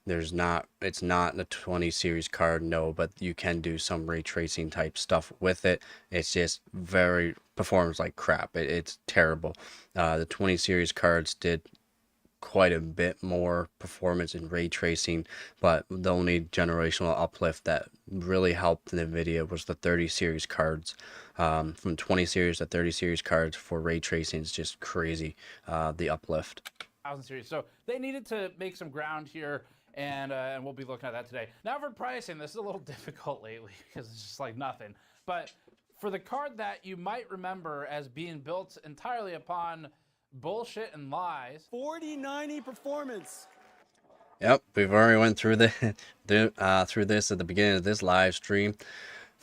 It's not the 20 series card, no, but you can do some ray tracing type stuff with it. It's just performs like crap. It's terrible. The 20 series cards did quite a bit more performance in ray tracing, but the only generational uplift that really helped Nvidia was the 30 series cards. From 20 series to 30 series cards for ray tracing is just crazy, the uplift. 1000 series. So they needed to make some ground here, and we'll be looking at that today. Now for pricing, this is a little difficult lately because it's just like nothing. But for the card that you might remember as being built entirely upon bullshit and lies, 4090 performance. Yep, we've already went through through this at the beginning of this live stream.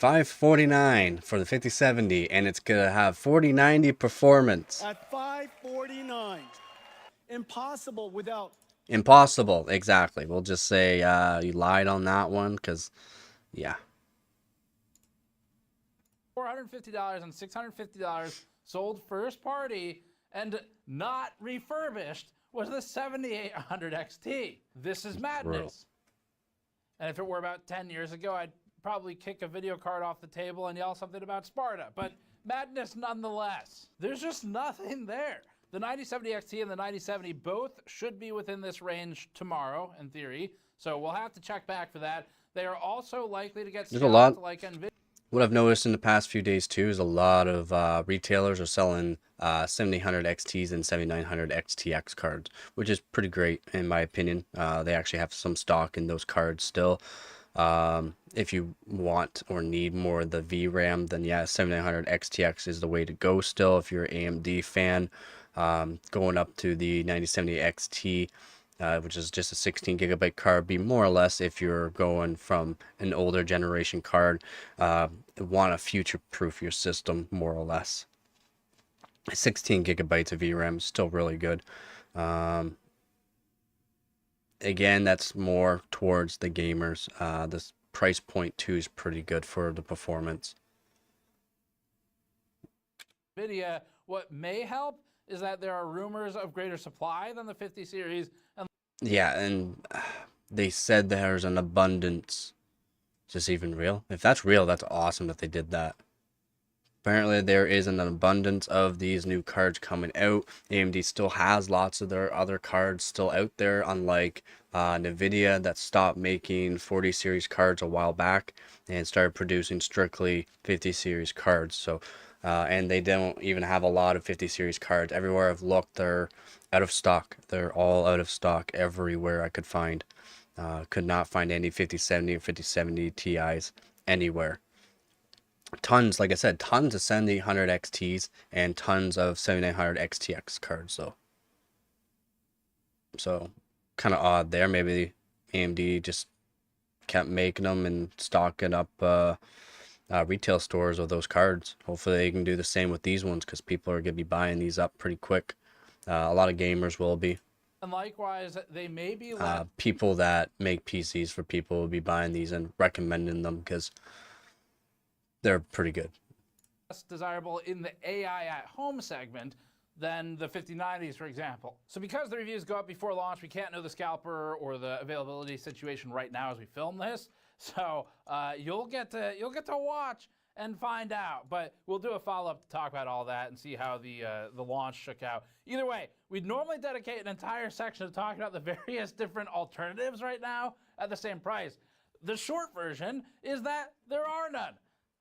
$549 for the 5070, and it's gonna have 4090 performance. At $549. Impossible without. Impossible, exactly. We'll just say you lied on that one, because, yeah. $450 and $650 sold first party and not refurbished was the 7800 XT. This is madness. Brutal. And if it were about 10 years ago, I'd probably kick a video card off the table and yell something about Sparta, but madness nonetheless. There's just nothing there. The 9070 XT and the 9070 both should be within this range tomorrow, in theory, so we'll have to check back for that. They are also likely to get There's a lot. like Nvidia. What I've noticed in the past few days too is a lot of retailers are selling 7800 XTs and 7900 XTX cards, which is pretty great in my opinion. They actually have some stock in those cards still. If you want or need more of the VRAM, then yeah, 7900 XTX is the way to go still if you're an AMD fan. Going up to the 9070 XT, which is just a 16 gigabyte card, be more or less if you're going from an older generation card, want to future proof your system more or less. 16 gigabytes of VRAM is still really good. Again, that's more towards the gamers. This price point too is pretty good for the performance. Nvidia, what may help is that there are rumors of greater supply than the 50 series. And Yeah, and they said there's an abundance. Is this even real? If that's real, that's awesome that they did that. Apparently there is an abundance of these new cards coming out. AMD still has lots of their other cards still out there, unlike Nvidia that stopped making 40 series cards a while back and started producing strictly 50 series cards. So and they don't even have a lot of 50 series cards. Everywhere I've looked, they're out of stock. They're all out of stock everywhere I could find. Could not find any 5070 or 5070 Ti's anywhere. Tons, like I said, tons of 7800 XTs and tons of 7900 XTX cards though. So kind of odd there. Maybe AMD just kept making them and stocking up retail stores of those cards. Hopefully they can do the same with these ones because people are going to be buying these up pretty quick. A lot of gamers will be. And likewise, they may be people that make PCs for people will be buying these and recommending them because they're pretty good. less desirable in the AI at home segment than the 5090s, for example. So because the reviews go up before launch, we can't know the scalper or the availability situation right now as we film this. So you'll get to watch and find out. But we'll do a follow-up to talk about all that and see how the launch shook out. Either way, we'd normally dedicate an entire section to talking about the various different alternatives right now at the same price. The short version is that there are none.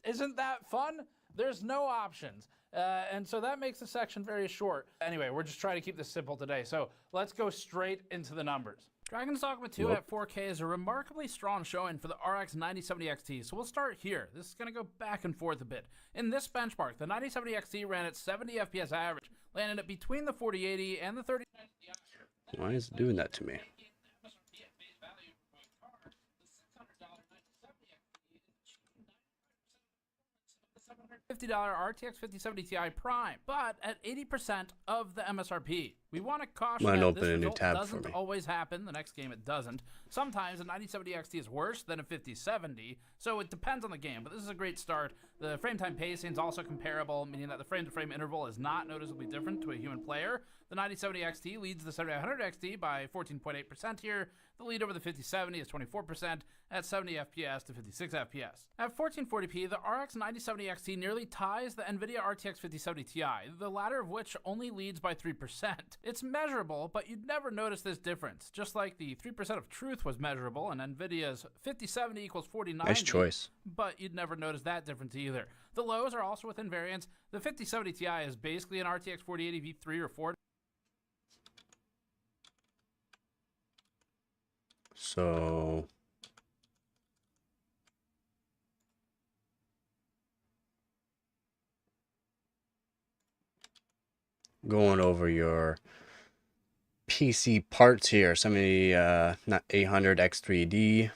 Isn't that fun? There's no options. And so that makes the section very short. Anyway, we're just trying to keep this simple today. So let's go straight into the numbers. Dragon's Dogma 2 at 4K is a remarkably strong showing for the RX 9070 XT. So we'll start here. This is going to go back and forth a bit. In this benchmark, the 9070 XT ran at 70 FPS average, landing at between the 4080 and the 3090 Ti. Why is it doing that to me? $50 RTX 5070 Ti Prime, but at 80% of the MSRP. We want to caution Might that open this a new result tab for doesn't me. always happen. The next game it doesn't. Sometimes a 9070 XT is worse than a 5070, so it depends on the game, but this is a great start. The frame time pacing is also comparable, meaning that the frame-to-frame interval is not noticeably different to a human player. The 9070 XT leads the 7900 XT by 14.8% here. The lead over the 5070 is 24% at 70 FPS to 56 FPS. At 1440p, the RX 9070 XT nearly ties the Nvidia RTX 5070 Ti, the latter of which only leads by 3%. It's measurable, but you'd never notice this difference, just like the 3% of truth was measurable and Nvidia's 5070 equals 4090. Nice choice. But you'd never notice that difference either. The lows are also within variance. The 5070 Ti is basically an RTX 4080 V3 or 4. So going over your PC parts here, 800 X3D,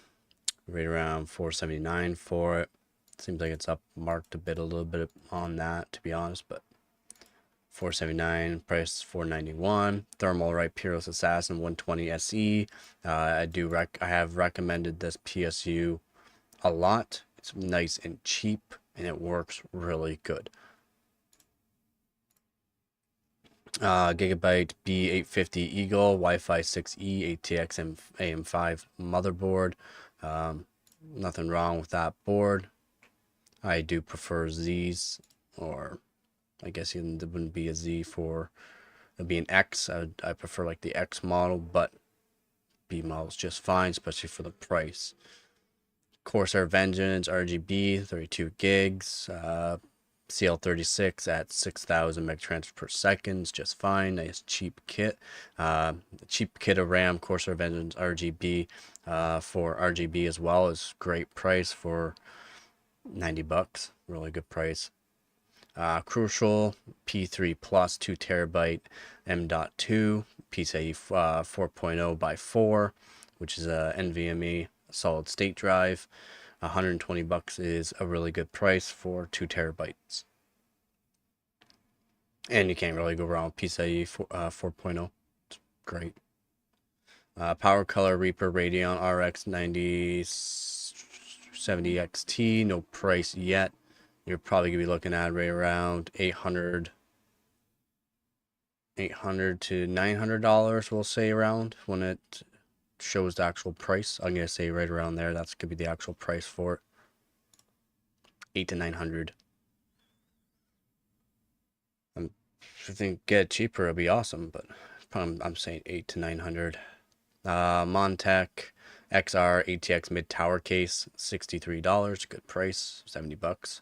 right around 479 for it. Seems like it's up marked a little bit on that, to be honest, but 479, price 491. Thermalright Peerless Assassin 120 SE. I have recommended this PSU a lot. It's nice and cheap, and it works really good. Gigabyte B850 Eagle Wi-Fi 6E ATX AM5 motherboard. Nothing wrong with that board. I do prefer Z's, or I guess it wouldn't be a Z for, it'd be an X. I prefer like the X model, but B model's just fine, especially for the price. Corsair Vengeance RGB 32 gigs. CL36 at 6,000 megatransfers per second is just fine. Nice cheap kit. Cheap kit of RAM, Corsair Vengeance RGB for RGB as well is great price for 90 bucks. Really good price. Crucial P3 Plus 2 terabyte M.2 PCIe 4.0 by 4, which is a NVMe solid state drive. 120 bucks is a really good price for 2 terabytes. And you can't really go wrong with PCIe 4.0. It's great. Power Color Reaper Radeon RX 9070 XT, no price yet. You're probably gonna be looking at right around $800 to $900, we'll say, around when it shows the actual price. I'm gonna say right around there. That's gonna be the actual price for it. 800 to 900. If you think get it cheaper, it'll be awesome, but I'm saying 800 to 900. Montech XR ATX mid tower case, $63. Good price, 70 bucks.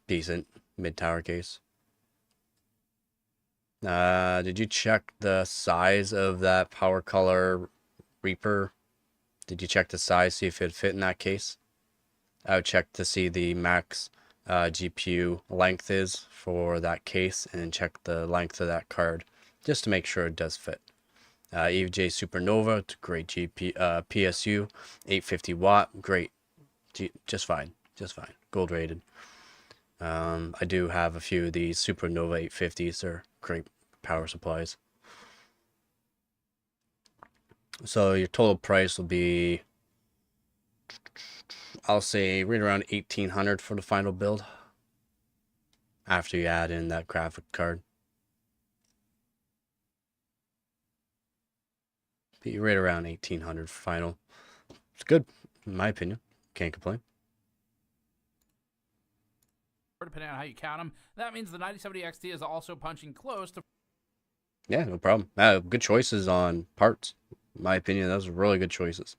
Decent mid tower case. Did you check the size of that Power Color Reaper? Did you check the size, see if it fit in that case? I would check to see the max GPU length is for that case, and check the length of that card just to make sure it does fit. EVJ Supernova, it's great PSU, 850 watt, great, just fine, gold rated. I do have a few of these Supernova 850s. They're great power supplies. So your total price will be, I'll say, right around 1,800 for the final build, after you add in that graphic card. Be right around 1,800 for final. It's good, in my opinion. Can't complain. Depending on how you count them, that means the 9070 XT is also punching close to. Yeah, no problem. Good choices on parts. In my opinion, those are really good choices.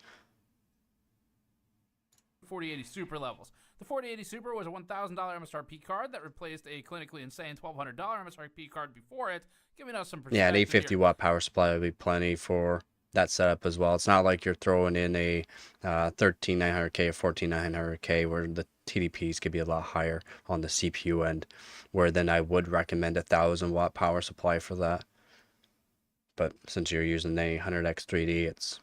4080 Super levels. The 4080 Super was a $1,000 MSRP card that replaced a clinically insane $1,200 MSRP card before it, giving us some perspective. Yeah, an 850 watt power supply would be plenty for that setup as well. It's not like you're throwing in a 13900K or 14900K where the TDPs could be a lot higher on the CPU end, where then I would recommend a 1,000 watt power supply for that. But since you're using the 800X3D, it's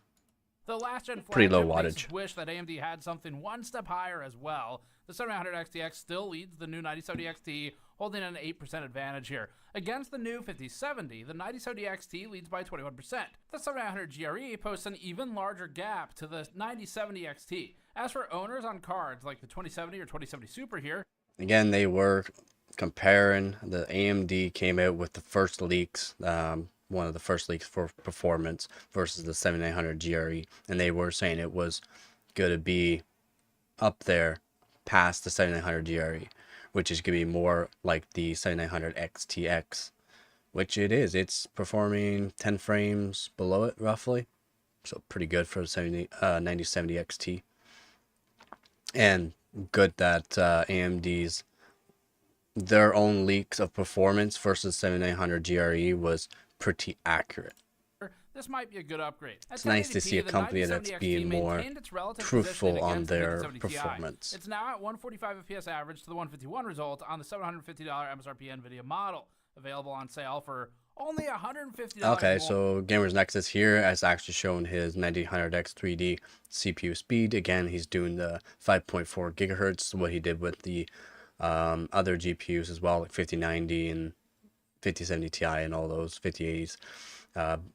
the last gen pretty low makes wattage. us wish that AMD had something one step higher as well. The 7900 XTX still leads the new 9070 XT, holding an 8% advantage here. Against the new 5070, the 9070 XT leads by 21%. The 7900 GRE posts an even larger gap to the 9070 XT. As for owners on cards like the 2070 or 2070 Super here, again, they were comparing. The AMD came out with the first leaks, one of the first leaks for performance versus the 7900 GRE, and they were saying it was going to be up there past the 7900 GRE, which is going to be more like the 7900 XTX, which it is. It's performing 10 frames below it roughly, so pretty good for the 9070 XT. And good that AMD's their own leaks of performance versus 7900 GRE was pretty accurate. this might be a good upgrade. It's nice to see a company that's being more truthful on their performance. It's now at 145 FPS average to the 151 result on the $750 MSRP Nvidia model, available on sale for only $150. Okay, so Gamers Nexus here has actually shown his 9000X 3D CPU speed. Again, he's doing the 5.4 gigahertz, what he did with the other GPUs as well, like 5090 and 5070 Ti and all those 5080s.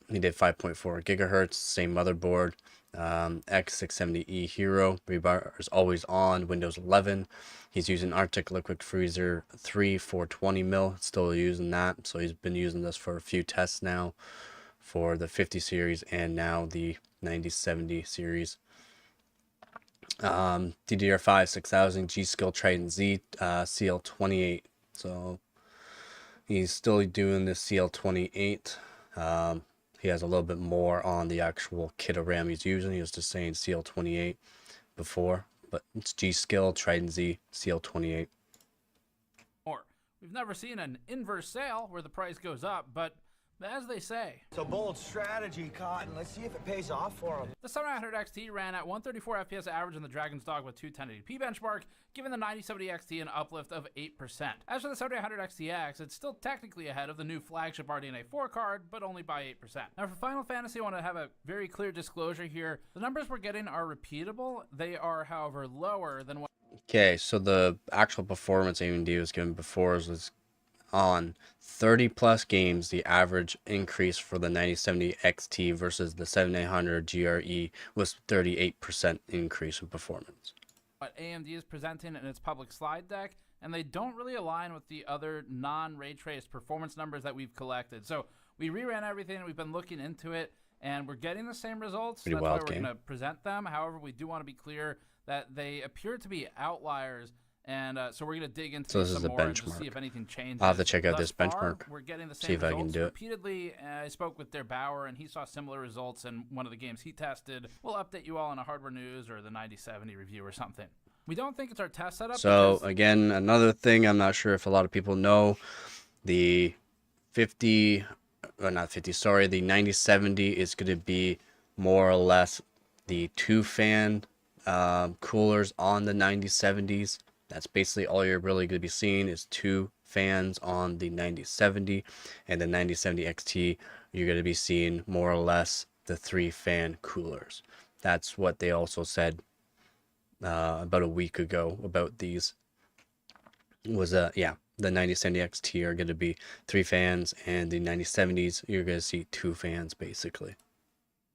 He did 5.4 gigahertz, same motherboard, X670E Hero, rebar is always on, Windows 11. He's using Arctic Liquid Freezer 3 420mm, still using that. So he's been using this for a few tests now for the 50 series and now the 9070 series. DDR5 6000 G-Skill Trident Z CL28. So he's still doing the CL28. He has a little bit more on the actual kit of RAM he's using. He was just saying CL28 before, but it's G-Skill Trident Z CL28. We've never seen an inverse sale where the price goes up, but as they say, It's a bold strategy, Cotton. Let's see if it pays off for him. the 7900 XT ran at 134 FPS average in the Dragon's Dog with 21080p benchmark, giving the 9070 XT an uplift of 8%. As for the 7800 XTX, it's still technically ahead of the new flagship RDNA 4 card, but only by 8%. Now for Final Fantasy, I want to have a very clear disclosure here. The numbers we're getting are repeatable. They are, however, lower than what... Okay, so the actual performance AMD was given before was on 30 plus games. The average increase for the 9070 XT versus the 7900 GRE was 38% increase in performance. What AMD is presenting in its public slide deck, and they don't really align with the other non-ray traced performance numbers that we've collected. So we reran everything, we've been looking into it, and we're getting the same results. Pretty That's why wild we're game. going to present them. However, we do want to be clear that they appear to be outliers, and so we're going to dig into So this some is the more and just benchmark. see if anything changes. I'll have to check out Thus this far, benchmark, we're getting the same see if I can results do it. repeatedly. I spoke with Der Bauer, and he saw similar results in one of the games he tested. We'll update you all on a hardware news or the 9070 review or something. We don't think it's our test setup. So because again, another thing, I'm not sure if a lot of people know, the 50, or not 50, sorry, the 9070 is going to be more or less the 2-fan coolers on the 9070s. That's basically all you're really going to be seeing is 2 fans on the 9070, and the 9070 XT, you're going to be seeing more or less the 3-fan coolers. That's what they also said about a week ago about these. Was yeah, the 9070 XT are going to be 3 fans, and the 9070s you're going to see 2 fans basically.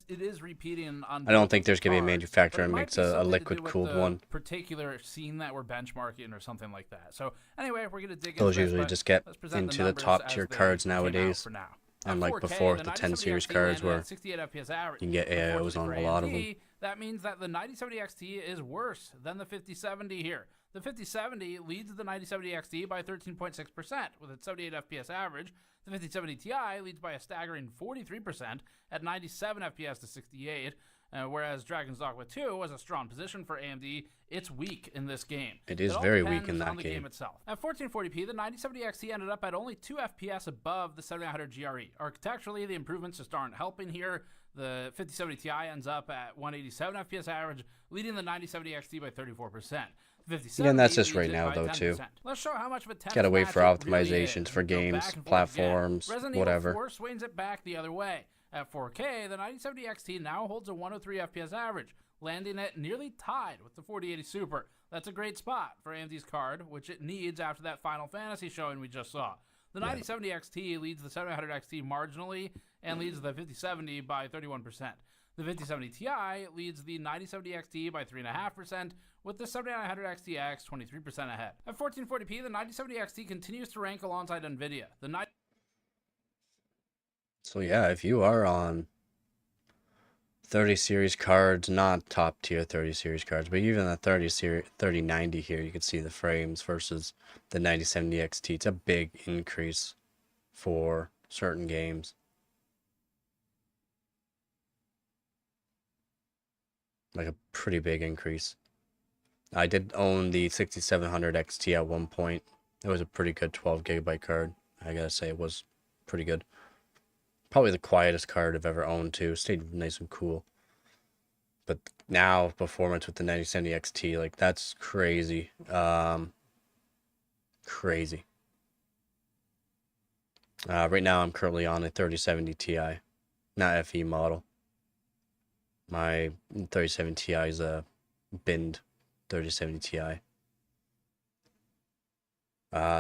it is repeating on. I don't think there's going to be a cards, manufacturer but it that might makes be a something to do liquid with cooled the one. particular scene that we're benchmarking or something like that. So anyway, we're gonna dig Those into this, usually but just get let's present into the numbers top as tier they cards came out nowadays. for now. Unlike 4K, before, the the 10 series 9070 cards landed at were 68 FPS average. you can get AIOs on a lot of them. AMD, that means that the 9070 XT is worse than the 5070 here. The 5070 leads the 9070 XT by 13.6% with its 78 FPS average. The 5070 Ti leads by a staggering 43% at 97 FPS to 68. Whereas Dragon's Dogma 2 was a strong position for AMD, it's weak in this game. It is all very weak depends in that on the game itself. At 1440p, the 9070 XT ended up at only 2 FPS above the 7900 GRE. Architecturally, the improvements just aren't helping here. The 5070 Ti ends up at 187 FPS average, leading the 9070 XT by 34%. Yeah, and that's just leads right it now, by though, 10%. too. Let's show how much of a tennis Gotta wait match for it really optimizations is. for Go games, back and forth platforms, again. Resident whatever. Evil 4 swings it back the other way. At 4K, the 9070 XT now holds a 103 FPS average, landing it nearly tied with the 4080 Super. That's a great spot for AMD's card, which it needs after that Final Fantasy showing we just saw. The 9070 XT leads the 700 XT marginally and leads the 5070 by 31%. The 5070 Ti leads the 9070 XT by 3.5%, with the 7900 XTX 23% ahead. At 1440p, the 9070 XT continues to rank alongside Nvidia. So yeah, if you are on 30 series cards, not top tier 30 series cards, but even the 3090 here, you can see the frames versus the 9070 XT. It's a big increase for certain games. Like a pretty big increase. I did own the 6700 XT at one point. It was a pretty good 12 gigabyte card. I gotta say, it was pretty good. Probably the quietest card I've ever owned too. Stayed nice and cool. But now performance with the 9070 XT, like that's crazy. Crazy. Right now I'm currently on a 3070 Ti, not FE model. My 3070 Ti is a binned 3070 Ti.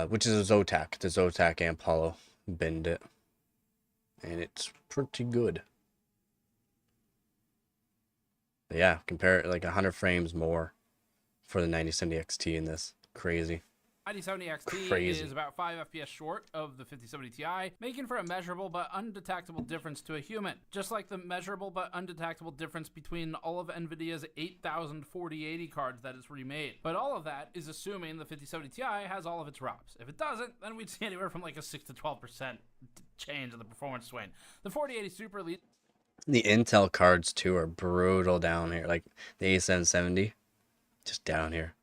Which is a Zotac. The Zotac Amp Hollow binned it. And it's pretty good. But yeah, compare it like 100 frames more for the 9070 XT in this. Crazy. 9070 XT Crazy. is about 5 FPS short of the 5070 Ti, making for a measurable but undetectable difference to a human. Just like the measurable but undetectable difference between all of Nvidia's 8,000 4080 cards that it's remade. But all of that is assuming the 5070 Ti has all of its ROMs. If it doesn't, then we'd see anywhere from like a 6 to 12% change in the performance swing. The 4080 Super leads. The Intel cards too are brutal down here. Like the A770, just down here.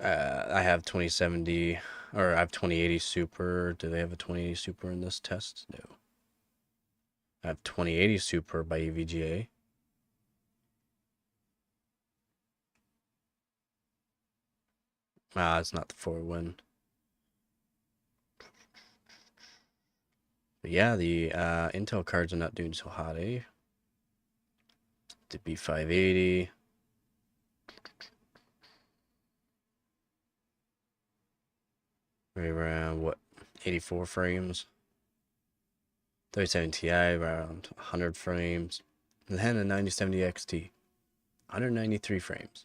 I have 2070, or I have 2080 Super. Do they have a 2080 Super in this test? No. I have 2080 Super by EVGA. It's not the 4-win. But yeah, the Intel cards are not doing so hot, eh? The B580. Right around, what, 84 frames? 3070 Ti around 100 frames. And then a 9070 XT, 193 frames.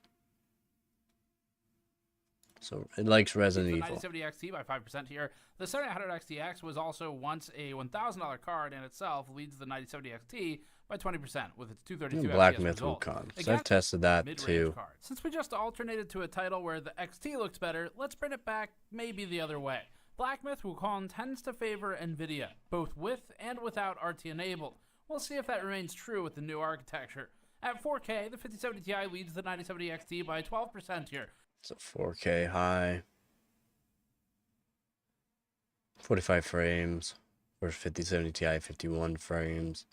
So it likes Resident Evil. 9070 XT by 5% here. The 7800 XTX was also once a $1,000 card and itself leads the 9070 XT by 20% with its 232 Black FPS Myth result. Wukong. So I've tested that too. Cards. Since we just alternated to a title where the XT looks better, let's bring it back maybe the other way. Black Myth Wukong tends to favor Nvidia, both with and without RT enabled. We'll see if that remains true with the new architecture. At 4K, the 5070 Ti leads the 9070 XT by 12% here. So 4K high, 45 frames, or 5070 Ti 51 frames.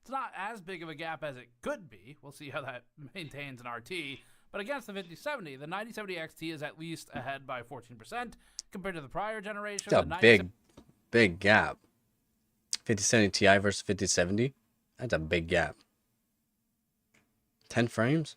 It's not as big of a gap as it could be. We'll see how that maintains an RT. But against the 5070, the 9070 XT is at least ahead by 14% compared to the prior generation. It's a big gap. 5070 Ti versus 5070, that's a big gap. 10 frames?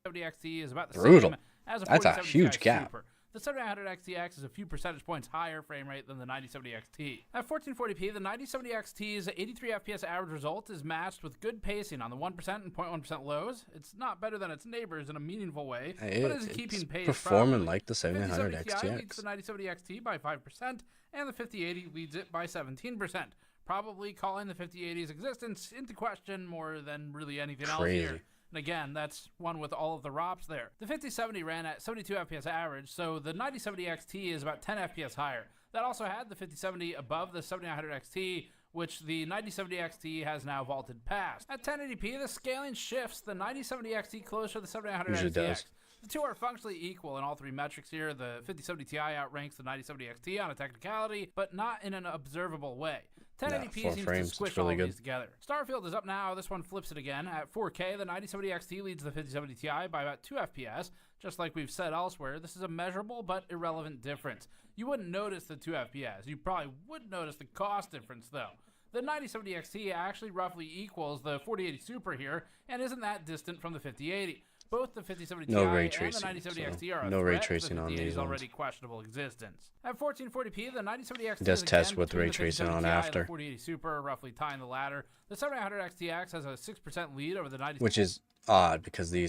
70 XT is about the Brutal. same as a That's a 4070 huge Ti gap. Super. The 7800 XTX is a few percentage points higher frame rate than the 9070 XT. At 1440p, the 9070 XT's 83 FPS average result is matched with good pacing on the 1% and 0.1% lows. It's not better than its neighbors in a meaningful way, but is keeping pace performing properly. like the 7800 Ti leads XTX. the 9070 XT by 5%, and the 5080 leads it by 17%. Probably calling the 5080's existence into question more than really anything else here. And again, that's one with all of the ROPs there. The 5070 ran at 72 FPS average, so the 9070 XT is about 10 FPS higher. That also had the 5070 above the 7900 XT, which the 9070 XT has now vaulted past. At 1080p, the scaling shifts the 9070 XT closer to the 7900 Usually XTX. does. The two are functionally equal in all three metrics here. The 5070 Ti outranks the 9070 XT on a technicality, but not in an observable way. 1080p seems to squish all of these together. Starfield is up now. This one flips it again. At 4K, the 9070 XT leads the 5070 Ti by about 2 FPS. Just like we've said elsewhere, this is a measurable but irrelevant difference. You wouldn't notice the 2 FPS. You probably would notice the cost difference, though. The 9070 XT actually roughly equals the 4080 Super here, and isn't that distant from the 5080. Both the 5070 Ti and the 9070 XT are a no threat ray tracing to the on these 5080's ones. already questionable existence. At 1440p, the 9070 XT does is test again with between ray the tracing 5070 on Ti and after. the 4080 Super, roughly tying the latter. The 7800 XTX has a 6% lead over the 9070. Which is odd because the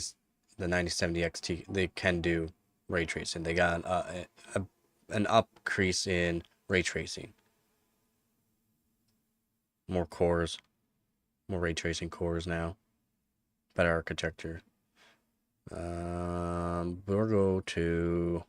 9070 XT, they can do ray tracing. They got an upcrease in ray tracing. More cores, more ray tracing cores now. Better architecture. We'll go to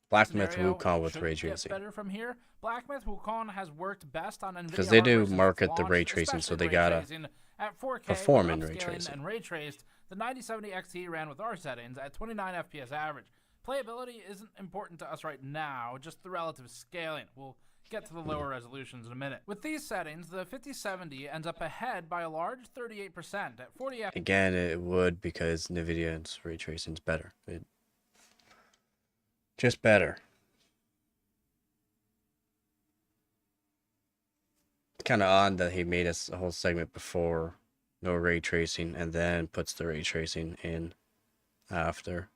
Black Myth Wukong with ray tracing. Better from here. Black Myth Wukong has worked best on Nvidia Because they do hardware since market its the launch, ray tracing, so they especially gotta ray tracing. At 4K, perform with in ray upscaling tracing. and ray traced, the 9070 XT ran with R settings at 29 FPS average. Playability isn't important to us right now, just the relative scaling. We'll get to the lower resolutions in a minute. With these settings, the 5070 ends up ahead by a large 38% at 40 FPS. Again, it would because Nvidia's ray tracing is better. Just better. Kind of odd that he made us a whole segment before no ray tracing and then puts the ray tracing in after.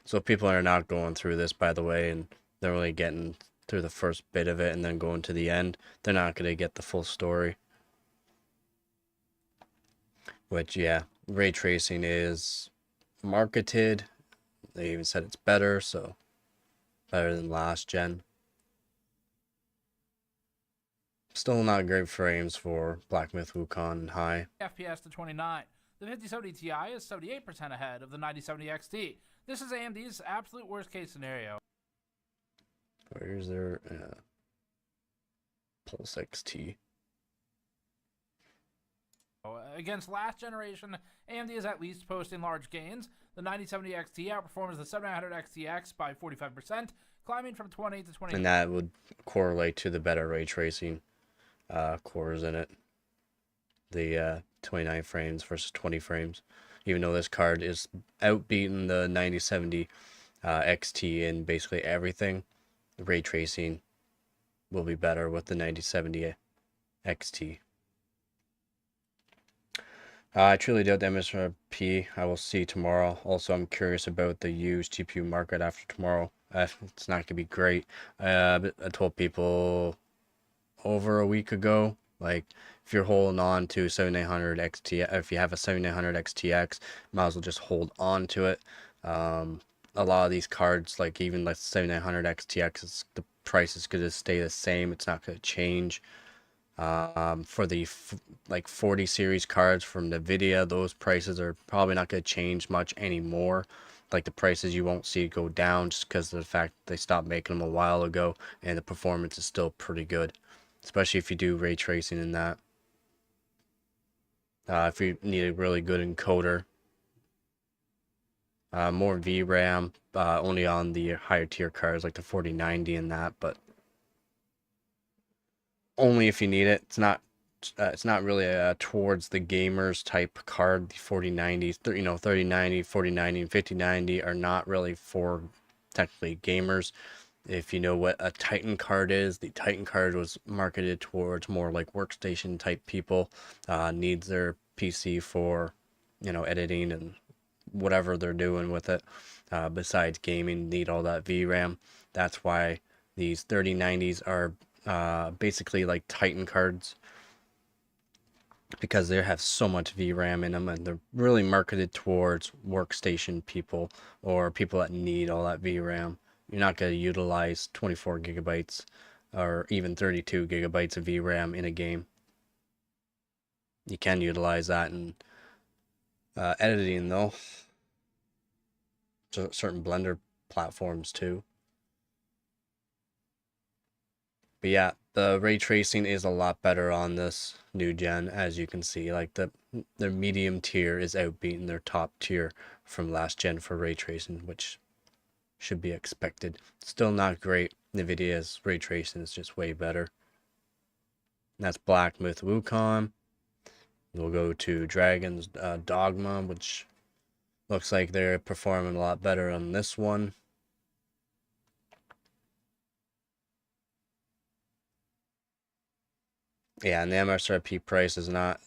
So people are not going through this, by the way, and they're only getting through the first bit of it and then going to the end. They're not going to get the full story. Which, yeah, ray tracing is marketed. They even said it's better, so better than last gen. Still not great frames for Black Myth Wukong high. FPS to 29. The 5070 Ti is 78% ahead of the 9070 XT. This is AMD's absolute worst case scenario. Where's their Pulse XT? Against last generation, AMD is at least posting large gains. The 9070 XT outperforms the 7900 XTX by 45%, climbing from 20 to 20. And that would correlate to the better ray tracing cores in it. The 29 frames versus 20 frames. Even though this card is outbeating the 9070 XT in basically everything, the ray tracing will be better with the 9070 XT. I truly doubt the MSRP. I will see tomorrow. Also, I'm curious about the used GPU market after tomorrow. It's not going to be great. But I told people over a week ago, like, if you're holding on to 7900 XT, if you have a 7900 XTX, might as well just hold on to it. A lot of these cards, like even like 7900 XTX, the price is going to stay the same. It's not going to change. For the like 40 series cards from Nvidia, those prices are probably not going to change much anymore. Like the prices you won't see go down just because of the fact they stopped making them a while ago, and the performance is still pretty good, especially if you do ray tracing in that. If you need a really good encoder, more VRAM, only on the higher tier cards like the 4090 and that, but only if you need it. It's not really towards the gamers type card. The 4090, 3090, 4090, and 5090 are not really for technically gamers. If you know what a Titan card is, the Titan card was marketed towards more like workstation type people. Needs their PC for, editing and whatever they're doing with it. Besides gaming, need all that VRAM. That's why these 3090s are basically like Titan cards, because they have so much VRAM in them, and they're really marketed towards workstation people or people that need all that VRAM. You're not going to utilize 24 gigabytes or even 32 gigabytes of VRAM in a game. You can utilize that in editing though. Certain Blender platforms too. But yeah, the ray tracing is a lot better on this new gen, as you can see. Like their medium tier is outbeating their top tier from last gen for ray tracing, which should be expected. Still not great. Nvidia's ray tracing is just way better. And that's Black Myth Wukong. We'll go to Dragon's Dogma, which looks like they're performing a lot better on this one. Yeah, and the MSRP price is not.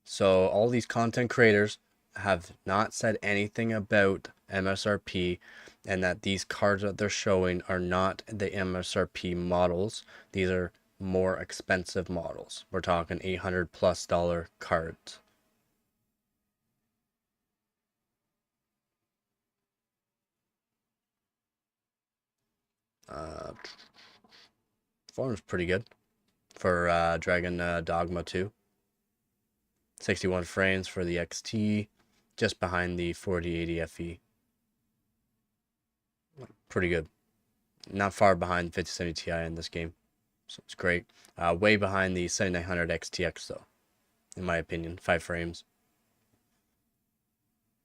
So all these content creators have not said anything about MSRP, and that these cards that they're showing are not the MSRP models. These are more expensive models. We're talking $800+ cards. Form's pretty good for Dragon Dogma 2. 61 frames for the XT, just behind the 4080 FE. Pretty good. Not far behind 5070 Ti in this game, so it's great. Way behind the 7900 XTX though, in my opinion, 5 frames.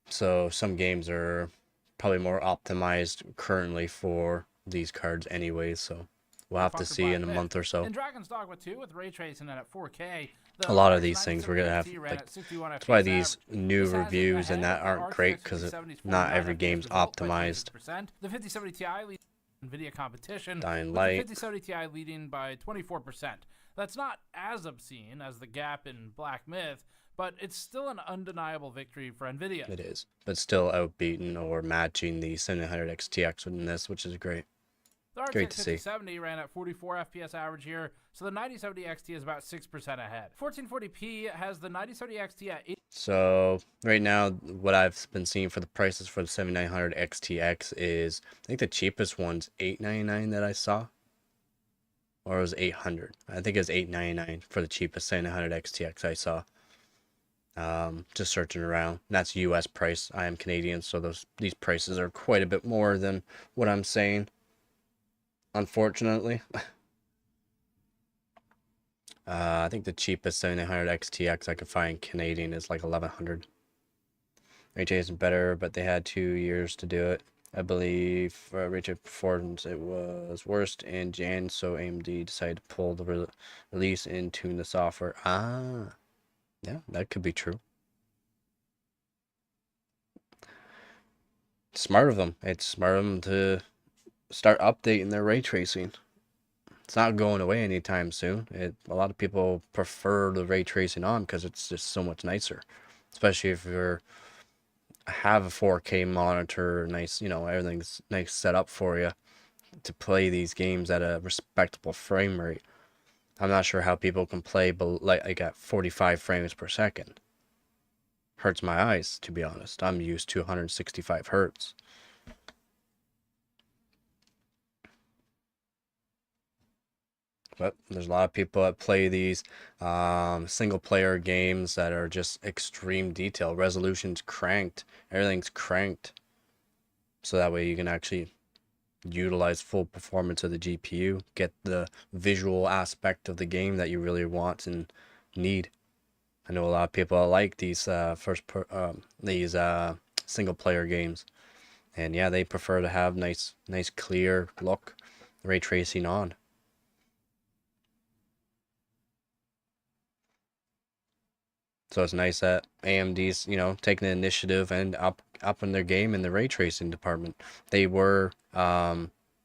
So some games are probably more optimized currently for these cards anyways, so we'll have to see in a month or so. In Dragon's Dogma 2 with ray tracing at 4K, a lot of these things we're gonna have, like, that's why these new reviews and that aren't great, because not every game's optimized. The 5070 Ti leads Nvidia competition, Dying with Light. the 5070 Ti leading by 24%. That's not as obscene as the gap in Black Myth, but it's still an undeniable victory for Nvidia. It is, but still outbeaten or matching the 700 XTX in this, which is great. The RTX Great to see. 5070 ran at 44 FPS average here, so the 9070 XT is about 6% ahead. 1440p has the 9070 XT at 8. So right now, what I've been seeing for the prices for the 7900 XTX is, I think the cheapest one's $899 that I saw, or it was $800. I think it was $899 for the cheapest 7900 XTX I saw. Just searching around. That's US price. I am Canadian, so these prices are quite a bit more than what I'm saying. unfortunately. I think the cheapest 7900 XTX I could find Canadian is like 1100. Ray tracing better, but they had 2 years to do it. I believe for ray tracing performance it was worst in Jan, so AMD decided to pull the release and tune the software. Ah, yeah, that could be true. Smart of them. It's smart of them to start updating their ray tracing. It's not going away anytime soon. A lot of people prefer the ray tracing on because it's just so much nicer, especially if you're have a 4K monitor, nice, you know, everything's nice set up for you to play these games at a respectable frame rate. I'm not sure how people can play like at 45 frames per second. Hurts my eyes, to be honest. I'm used to 165 hertz. But there's a lot of people that play these single player games that are just extreme detail. Resolution's cranked. Everything's cranked. So that way you can actually utilize full performance of the GPU. Get the visual aspect of the game that you really want and need. I know a lot of people that like these single player games. And yeah, they prefer to have nice clear look, ray tracing on. So it's nice that AMD's, you know, taking the initiative and up in their game in the ray tracing department. They were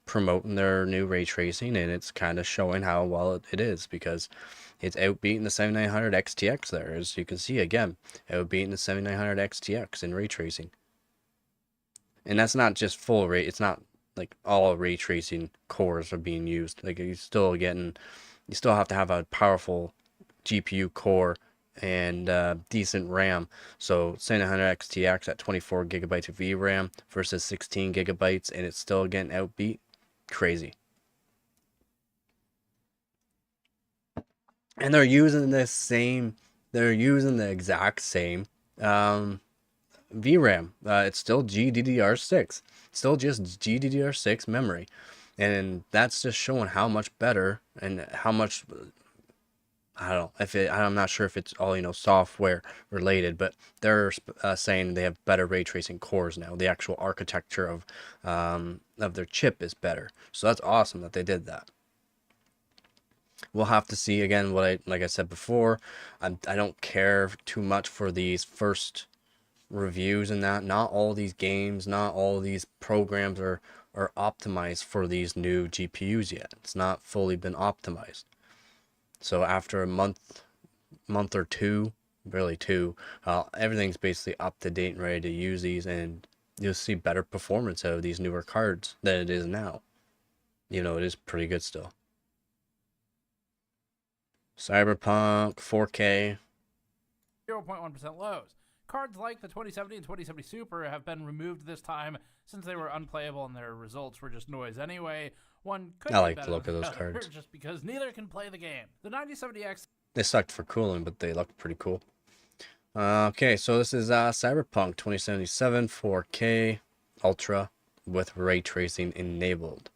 promoting their new ray tracing, and it's kind of showing how well it is, because it's outbeating the 7900 XTX there. As you can see, again, outbeating the 7900 XTX in ray tracing. And that's not just full ray. It's not like all ray tracing cores are being used. Like you still have to have a powerful GPU core and decent RAM. So 7900 XTX at 24 gigabytes of VRAM versus 16 gigabytes, and it's still getting outbeat. Crazy. And they're using the exact same VRAM. It's still GDDR6. Still just GDDR6 memory. And that's just showing how much better and how much, I don't know, I'm not sure if it's all, you know, software related, but they're saying they have better ray tracing cores now. The actual architecture of their chip is better. So that's awesome that they did that. We'll have to see again. Like I said before, I don't care too much for these first reviews and that. Not all these games, not all these programs are optimized for these new GPUs yet. It's not fully been optimized. So after a month or two, really two, everything's basically up to date and ready to use these, and you'll see better performance out of these newer cards than it is now. You know, it is pretty good still. Cyberpunk 4K. 0.1% lows. Cards like the 2070 and 2070 Super have been removed this time since they were unplayable and their results were just noise anyway. One could I be like better the look of than those the other, cards. just because neither can play the game. The 9070X. They sucked for cooling, but they look pretty cool. Okay, so this is Cyberpunk 2077 4K Ultra with ray tracing enabled.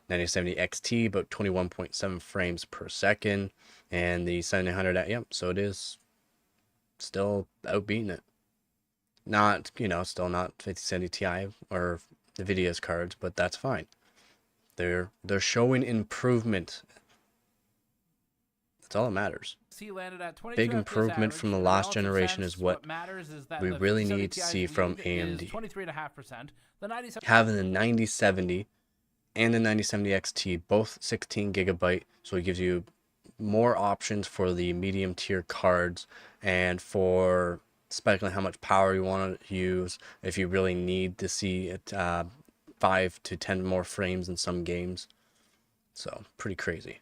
9070 XT, about 21.7 frames per second, and the 7900, yep, so it is still outbeating it. Not, you know, still not 5070 Ti or Nvidia's cards, but that's fine. They're showing improvement. That's all that matters. Landed at Big improvement from the last generation is what we really need to see from AMD. 23.5%. The 9070 having the 9070 and the 9070 XT, both 16 gigabyte, so it gives you more options for the medium tier cards and for specifying how much power you want to use if you really need to see it 5 to 10 more frames in some games. So pretty crazy.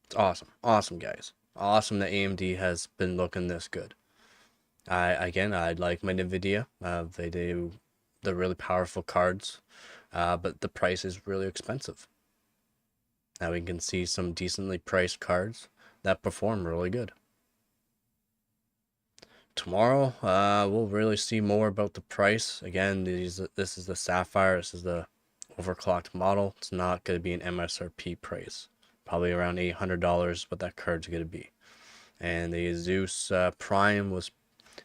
It's awesome guys. Awesome that AMD has been looking this good. I'd like my Nvidia. They do the really powerful cards, but the price is really expensive. Now we can see some decently priced cards that perform really good. Tomorrow, we'll really see more about the price. Again, this is the Sapphire, this is the overclocked model. It's not going to be an MSRP price. Probably around $800 what that card's going to be. And the Zeus Prime was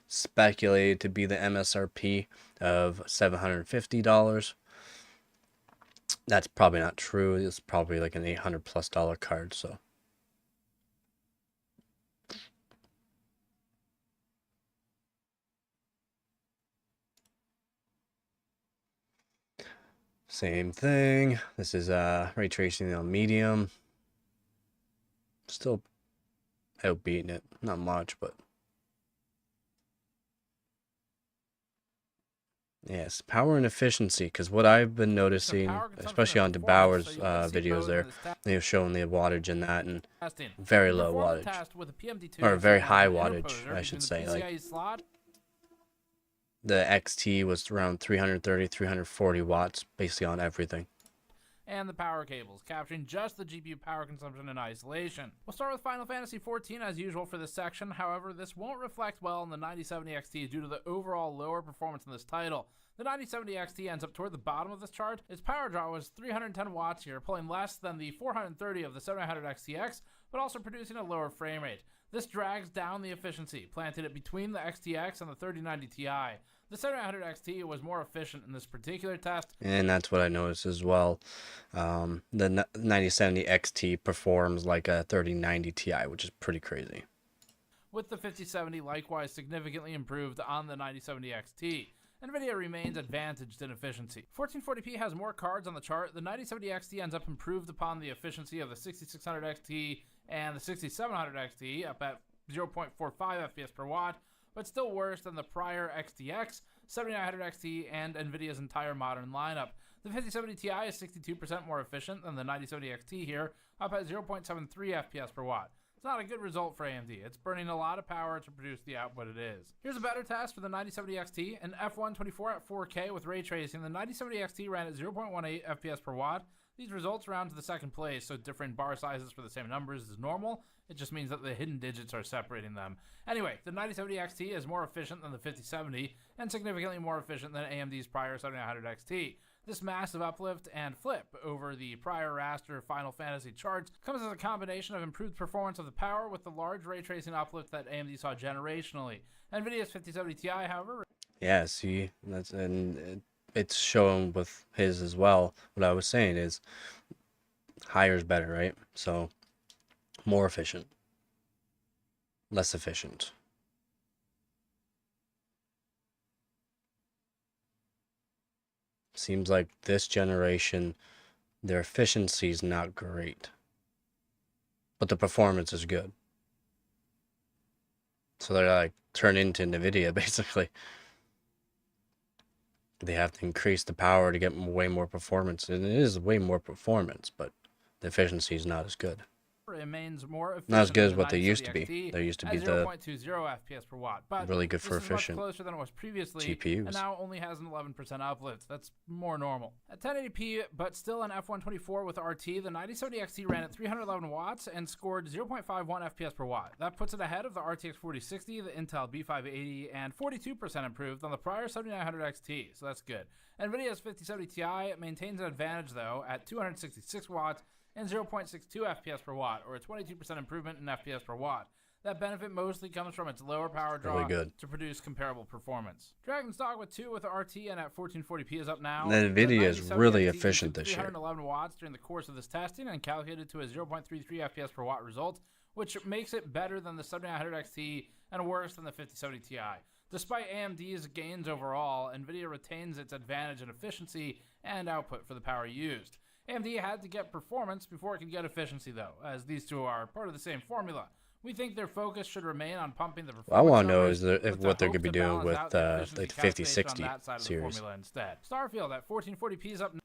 speculated to be the MSRP of $750. That's probably not true. It's probably like an $800+ card, so. Same thing. This is ray tracing on medium. Still outbeating it. Not much, but. Yes, power and efficiency, because what I've been noticing, especially on DeBauer's videos there, they've shown the wattage in that, and very low wattage, or very high wattage, I should say. Like the XT was around 330, 340 watts, basically on everything. And the power cables, capturing just the GPU power consumption in isolation. We'll start with Final Fantasy XIV as usual for this section. However, this won't reflect well on the 9070 XT due to the overall lower performance in this title. The 9070 XT ends up toward the bottom of this chart. Its power draw was 310 watts here, pulling less than the 430 of the 7900 XTX, but also producing a lower frame rate. This drags down the efficiency, planting it between the XTX and the 3090 Ti. The 7900 XT was more efficient in this particular test. And that's what I noticed as well. The 9070 XT performs like a 3090 Ti, which is pretty crazy. With the 5070 likewise significantly improved on the 9070 XT. Nvidia remains advantaged in efficiency. 1440p has more cards on the chart. The 9070 XT ends up improved upon the efficiency of the 6600 XT and the 6700 XT, up at 0.45 FPS per watt, but still worse than the prior XTX, 7900 XT, and Nvidia's entire modern lineup. The 5070 Ti is 62% more efficient than the 9070 XT here, up at 0.73 FPS per watt. It's not a good result for AMD. It's burning a lot of power to produce the output it is. Here's a better test for the 9070 XT. In F124 at 4K with ray tracing, the 9070 XT ran at 0.18 FPS per watt. These results round to the second place, so different bar sizes for the same numbers is normal. It just means that the hidden digits are separating them. Anyway, the 9070 XT is more efficient than the 5070 and significantly more efficient than AMD's prior 7900 XT. This massive uplift and flip over the prior raster Final Fantasy charts comes as a combination of improved performance of the power with the large ray tracing uplift that AMD saw generationally. Nvidia's 5070 Ti, however... Yeah, see, it's shown with his as well. What I was saying is higher is better, right? So more efficient, less efficient. Seems like this generation, their efficiency is not great, but the performance is good. So they're like turn into Nvidia basically. They have to increase the power to get way more performance, and it is way more performance, but the efficiency is not as good. Remains more efficient Not as good as than what they 9070 used to be. XT They used to at be the 0.20 FPS per watt, but really good for this is efficient much closer than it was previously, GPUs. and now only has an 11% uplift. That's more normal. At 1080p, but still an F124 with RT, the 9070 XT ran at 311 watts and scored 0.51 FPS per watt. That puts it ahead of the RTX 4060, the Intel B580, and 42% improved on the prior 7900 XT, so that's good. Nvidia's 5070 Ti maintains an advantage though at 266 watts and 0.62 FPS per watt, or a 22% improvement in FPS per watt. That benefit mostly comes from its lower power draw to produce comparable performance. Dragon's Dogma 2 with RT and at 1440p is up now. The Nvidia is really efficient this year. 311 watts during the course of this testing and calculated to a 0.33 FPS per watt result, which makes it better than the 7900 XT and worse than the 5070 Ti. Despite AMD's gains overall, Nvidia retains its advantage in efficiency and output for the power used. AMD had to get performance before it could get efficiency though, as these two are part of the same formula. We think their focus should remain on pumping the performance. I want to know is what they're going to be doing with the 5060 series. Instead. Starfield at 1440p is up. You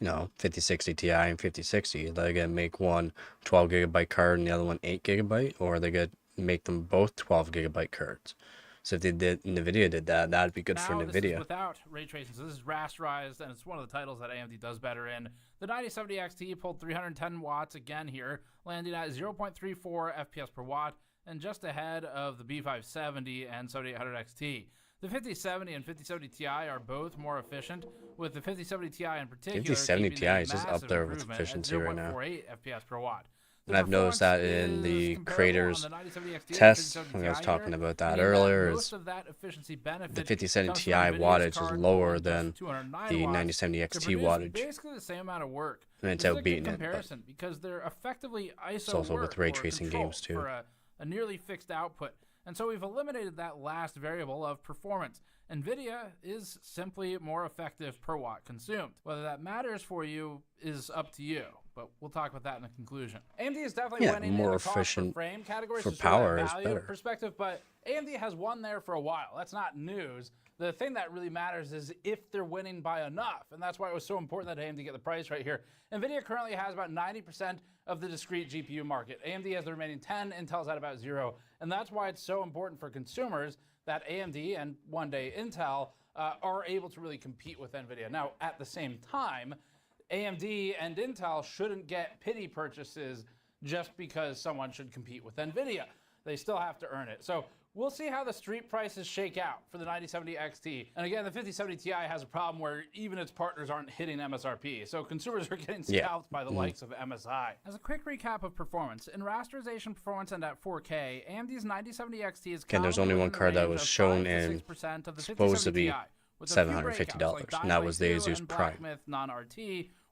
know, 5060 Ti and 5060. They're going to make one 12 gigabyte card and the other one 8 gigabyte, or they're going to make them both 12 gigabyte cards. So if they did, Nvidia did that, that'd be good for Nvidia. This is without ray tracing, so this is rasterized, and it's one of the titles that AMD does better in. The 9070 XT pulled 310 watts again here, landing at 0.34 FPS per watt, and just ahead of the B570 and 7800 XT. The 5070 and 5070 Ti are both more efficient, with the 5070 Ti in particular 5070 keeping Ti a is just up massive there with improvement at efficiency right now. 0.48 FPS per watt. The And I've noticed that performance in the is comparable creators on the 9070 XT and test, 5070 when I was Ti talking here, about that meaning earlier, most is of that efficiency the benefit 5070 comes Ti from Nvidia's wattage is card lower pulling than just 209 the watts 9070 to XT produce wattage. basically the same amount of work. And it's This is a good outbeating it, but comparison because they're effectively ISO it's also work with ray or tracing control games too. for a nearly fixed output. And so we've eliminated that last variable of performance. Nvidia is simply more effective per watt consumed. Whether that matters for you is up to you, but we'll talk about that in the conclusion. AMD is definitely winning more in the cost per efficient frame category for so power that is value better. perspective, but AMD has won there for a while. That's not news. The thing that really matters is if they're winning by enough, and that's why it was so important that AMD get the price right here. Nvidia currently has about 90% of the discrete GPU market. AMD has the remaining 10, Intel's at about 0, and that's why it's so important for consumers that AMD and one day Intel are able to really compete with Nvidia. Now, at the same time, AMD and Intel shouldn't get pity purchases just because someone should compete with Nvidia. They still have to earn it. So we'll see how the street prices shake out for the 9070 XT. And again, the 5070 Ti has a problem where even its partners aren't hitting MSRP. So consumers are getting scalped by the likes of MSI. As a quick recap of performance, in rasterization performance and at 4K, AMD's 9070 XT is Again, there's only one card that was shown in supposed to be $750, and that was the Asus Prime. Non-RT,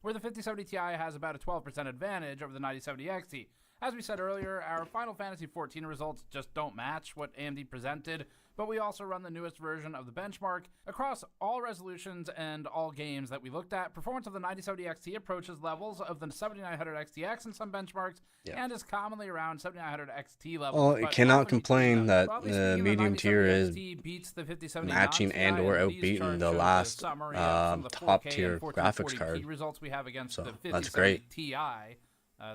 where the 5070 Ti has about a 12% advantage over the 9070 XT. As we said earlier, our Final Fantasy XIV results just don't match what AMD presented, but we also run the newest version of the benchmark. Across all resolutions and all games that we looked at, performance of the 9070 XT approaches levels of the 7900 XTX in some benchmarks, and is commonly around 7900 XT levels. Well, it cannot complain that the medium tier is matching and or outbeating the last top tier graphics card. Results we have against So the that's great. Ti.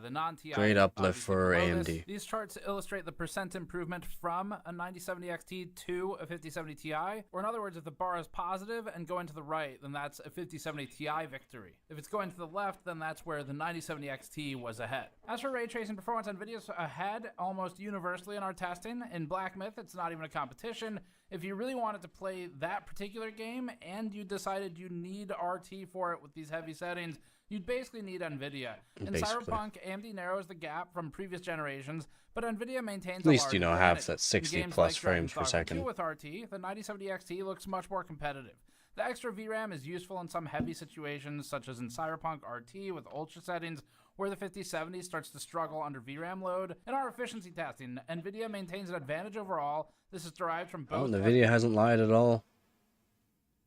The non-TI Great uplift for below AMD. this. These charts illustrate the percent improvement from a 9070 XT to a 5070 Ti. Or in other words, if the bar is positive and going to the right, then that's a 5070 Ti victory. If it's going to the left, then that's where the 9070 XT was ahead. As for ray tracing performance, Nvidia's ahead almost universally in our testing. In Black Myth, it's not even a competition. If you really wanted to play that particular game and you decided you need RT for it with these heavy settings, you'd basically need Nvidia. In Cyberpunk, AMD narrows the gap from previous generations, but Nvidia maintains At least, a you know, large have advantage. that 60 In games plus like frames Dragon's per Dogma second. 2 with RT, the 9070 XT looks much more competitive. The extra VRAM is useful in some heavy situations, such as in Cyberpunk RT with ultra settings, where the 5070 starts to struggle under VRAM load. In our efficiency testing, Nvidia maintains an advantage overall. This is derived from both. Nvidia hasn't lied at all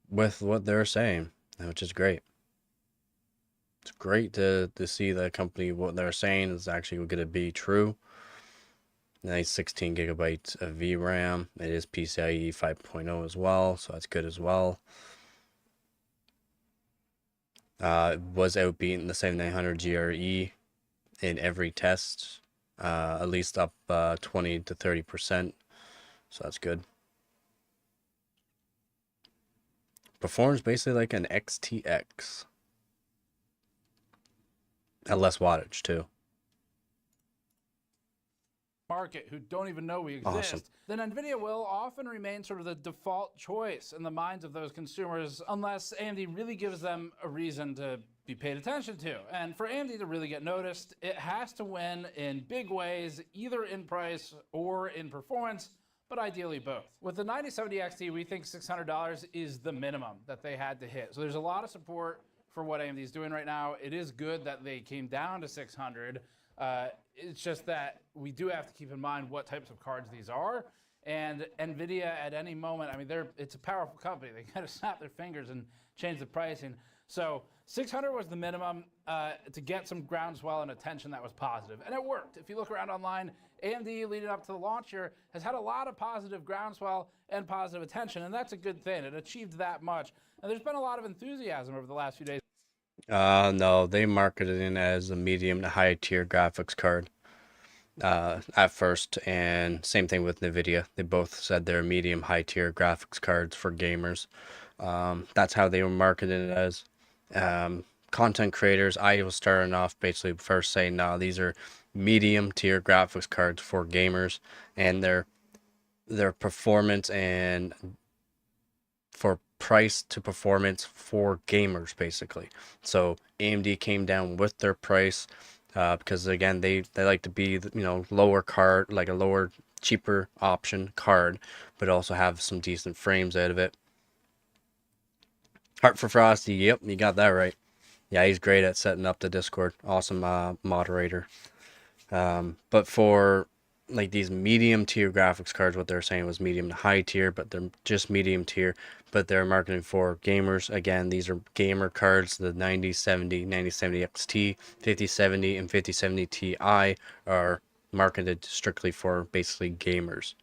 with what they're saying, which is great. It's great to see the company, what they're saying is actually going to be true. Nice 16 gigabytes of VRAM. It is PCIe 5.0 as well, so that's good as well. It was outbeating the 7900 GRE in every test, at least up 20 to 30%, so that's good. Performs basically like an XTX. At less wattage too. Market who don't even know we exist, Awesome. then Nvidia will often remain sort of the default choice in the minds of those consumers unless AMD really gives them a reason to be paid attention to. And for AMD to really get noticed, it has to win in big ways, either in price or in performance, but ideally both. With the 9070 XT, we think $600 is the minimum that they had to hit. So there's a lot of support for what AMD is doing right now. It is good that they came down to 600. It's just that we do have to keep in mind what types of cards these are. And Nvidia at any moment, I mean, it's a powerful company. They kind of snap their fingers and change the pricing. So 600 was the minimum to get some groundswell and attention that was positive. And it worked. If you look around online, AMD leading up to the launch here has had a lot of positive groundswell and positive attention. And that's a good thing. It achieved that much. And there's been a lot of enthusiasm over the last few days. No, they marketed it as a medium to high tier graphics card at first, and same thing with Nvidia. They both said they're medium high tier graphics cards for gamers. That's how they were marketed it as. Content creators, I was starting off basically first saying, no, these are medium tier graphics cards for gamers, and their performance and for price to performance for gamers, basically. So AMD came down with their price because again they like to be, you know, lower card, like a lower cheaper option card, but also have some decent frames out of it. Heart for Frosty, yep, you got that right. Yeah, he's great at setting up the Discord. Awesome moderator. But for like these medium tier graphics cards, what they're saying was medium to high tier, but they're just medium tier, but they're marketing for gamers. Again, these are gamer cards. The 9070, 9070 XT, 5070, and 5070 Ti are marketed strictly for basically gamers.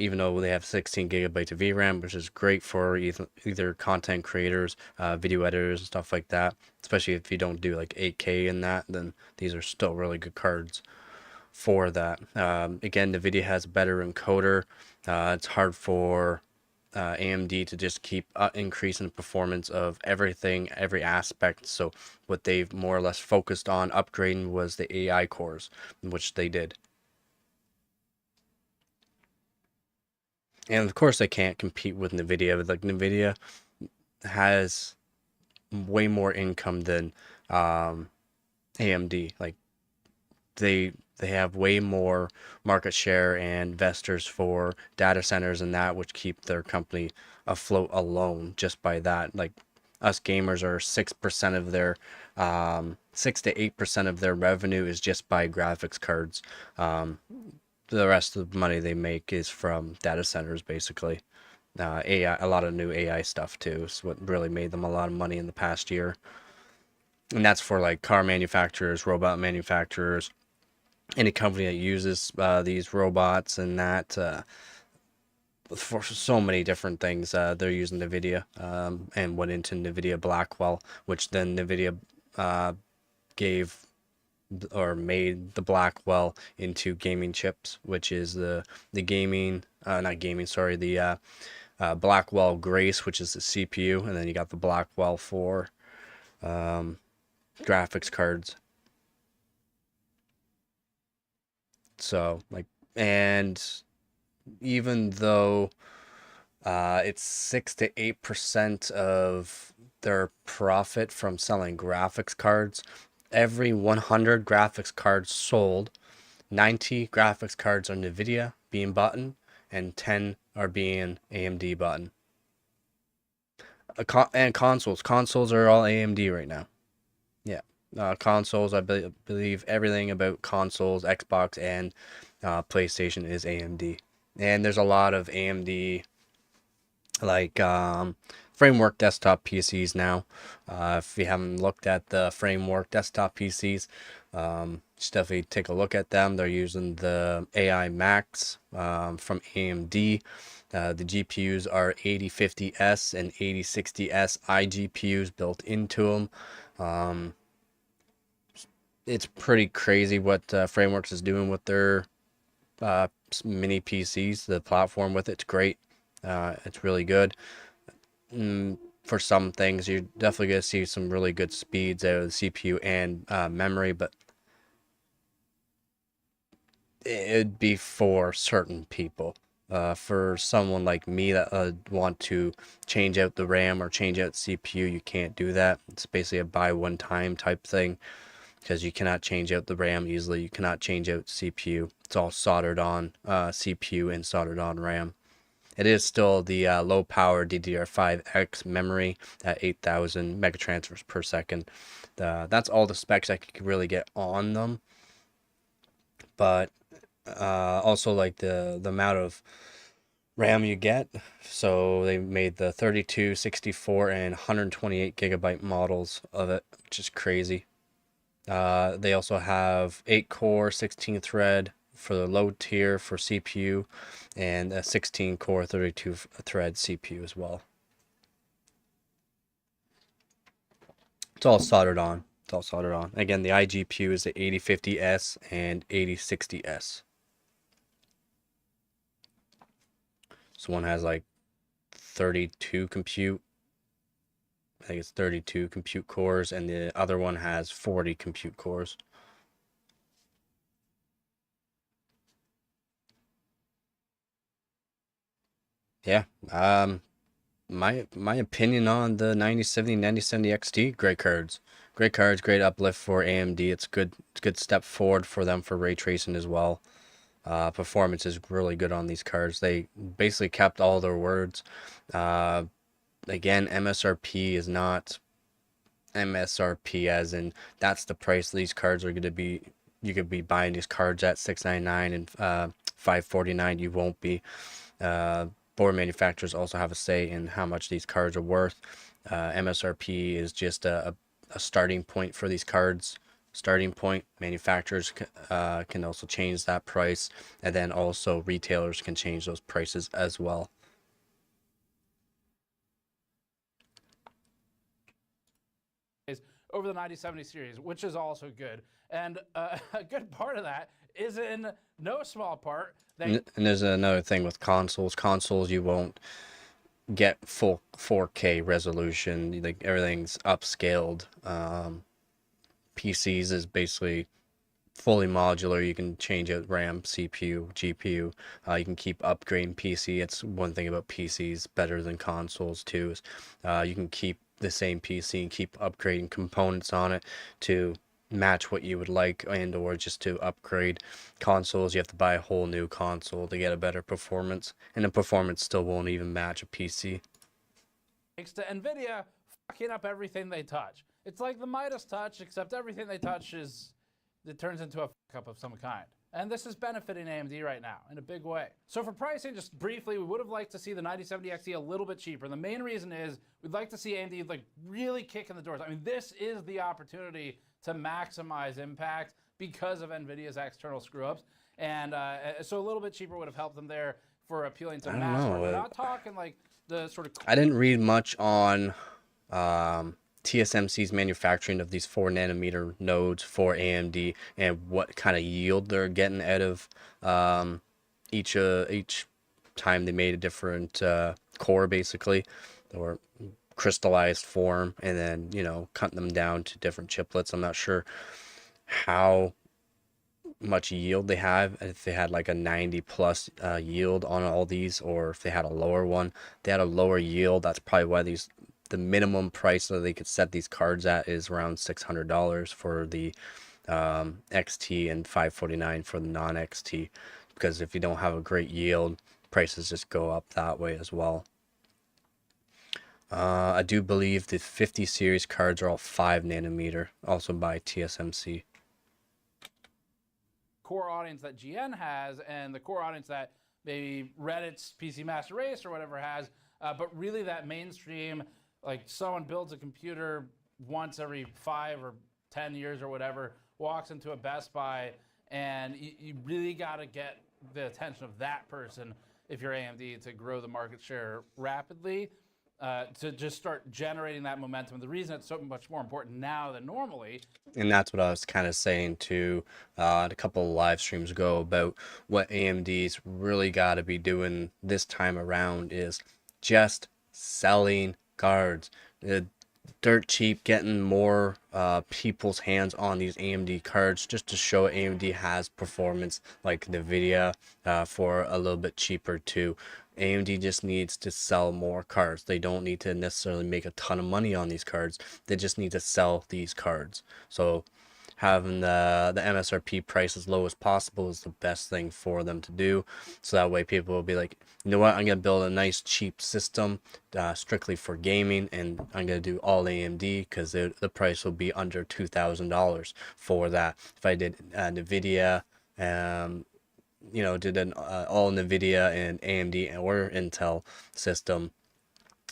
Even though they have 16 gigabytes of VRAM, which is great for either content creators, video editors, and stuff like that. Especially if you don't do like 8K in that, then these are still really good cards for that. Again, Nvidia has a better encoder. It's hard for AMD to just keep increasing the performance of everything, every aspect. So what they've more or less focused on upgrading was the AI cores, which they did. And of course they can't compete with Nvidia, but like Nvidia has way more income than AMD. Like they have way more market share and investors for data centers and that, which keep their company afloat alone just by that. Like us gamers are 6% of their 6 to 8% of their revenue is just by graphics cards. The rest of the money they make is from data centers, basically. AI, a lot of new AI stuff too, is what really made them a lot of money in the past year. And that's for like car manufacturers, robot manufacturers, any company that uses these robots and that for so many different things. They're using NVIDIA and went into NVIDIA Blackwell, which then NVIDIA gave or made the Blackwell into gaming chips, which is the gaming, not gaming, sorry, the Blackwell Grace, which is the CPU, and then you got the Blackwell for graphics cards. So like, and even though it's 6 to 8% of their profit from selling graphics cards, every 100 graphics cards sold, 90 graphics cards are Nvidia being bought, and 10 are being AMD bought. And consoles are all AMD right now. Yeah, consoles, I believe everything about consoles, Xbox and PlayStation is AMD. And there's a lot of AMD like framework desktop PCs now. If you haven't looked at the framework desktop PCs, just definitely take a look at them. They're using the AI Max from AMD. The GPUs are 8050S and 8060S iGPUs built into them. It's pretty crazy what Frameworks is doing with their mini PCs. The platform with it's great. It's really good. For some things, you're definitely going to see some really good speeds out of the CPU and memory, but it'd be for certain people. For someone like me that want to change out the RAM or change out the CPU, you can't do that. It's basically a buy one time type thing, because you cannot change out the RAM easily. You cannot change out CPU. It's all soldered on CPU and soldered on RAM. It is still the low power DDR5X memory at 8,000 megatransfers per second. That's all the specs I could really get on them. But also like the amount of RAM you get. So they made the 32, 64, and 128 gigabyte models of it, which is crazy. They also have 8 core, 16 thread for the low tier for CPU, and a 16 core, 32 thread CPU as well. It's all soldered on. It's all soldered on. Again, the iGPU is the 8050S and 8060S. So one has like 32 compute. I think it's 32 compute cores, and the other one has 40 compute cores. Yeah. my opinion on the 9070, 9070 XT, great cards. Great cards, great uplift for AMD. It's a good step forward for them for ray tracing as well. Performance is really good on these cards. They basically kept all their words. Again, MSRP is not MSRP as in that's the price these cards are going to be. You could be buying these cards at $699 and $549. You won't be. Board manufacturers also have a say in how much these cards are worth. MSRP is just a starting point for these cards. Starting point. Manufacturers can also change that price, and then also retailers can change those prices as well. Over the 9070 series, which is also good. And a good part of that is in no small part. And there's another thing with consoles. Consoles, you won't get full 4K resolution. Like everything's upscaled. PCs is basically fully modular. You can change out RAM, CPU, GPU. You can keep upgrading PC. It's one thing about PCs better than consoles too. Is you can keep the same PC and keep upgrading components on it to match what you would like, and or just to upgrade. Consoles, you have to buy a whole new console to get a better performance, and the performance still won't even match a PC. Thanks to Nvidia fucking up everything they touch. It's like the Midas touch, except everything they touch it turns into a fuck up of some kind. And this is benefiting AMD right now in a big way. So for pricing, just briefly, we would have liked to see the 9070 XT a little bit cheaper. The main reason is we'd like to see AMD like really kick in the doors. I mean, this is the opportunity to maximize impact because of Nvidia's external screw-ups. And so a little bit cheaper would have helped them there for appealing to mass market. We're not talking like the sort of... I didn't read much on TSMC's manufacturing of these 4nm nodes for AMD and what kind of yield they're getting out of each time they made a different core, basically, or crystallized form, and then, you know, cutting them down to different chiplets. I'm not sure how much yield they have, if they had like a 90 plus yield on all these, or if they had a lower one. They had a lower yield. That's probably why the minimum price that they could set these cards at is around $600 for the XT and $549 for the non-XT, because if you don't have a great yield, prices just go up that way as well. I do believe the 50 series cards are all 5nm, also by TSMC. Core audience that GN has and the core audience that maybe Reddit's PC Master Race or whatever has, but really that mainstream, like someone builds a computer once every 5 or 10 years or whatever, walks into a Best Buy, and you really got to get the attention of that person if you're AMD to grow the market share rapidly, to just start generating that momentum. The reason it's so much more important now than normally. And that's what I was kind of saying to a couple of live streams ago about what AMD's really got to be doing this time around is just selling cards. Dirt cheap, getting more people's hands on these AMD cards just to show AMD has performance like Nvidia for a little bit cheaper too. AMD just needs to sell more cards. They don't need to necessarily make a ton of money on these cards. They just need to sell these cards. So having the MSRP price as low as possible is the best thing for them to do. So that way people will be like, you know what, I'm going to build a nice cheap system strictly for gaming, and I'm going to do all AMD because the price will be under $2,000 for that. If I did Nvidia, you know, did an all Nvidia and AMD or Intel system,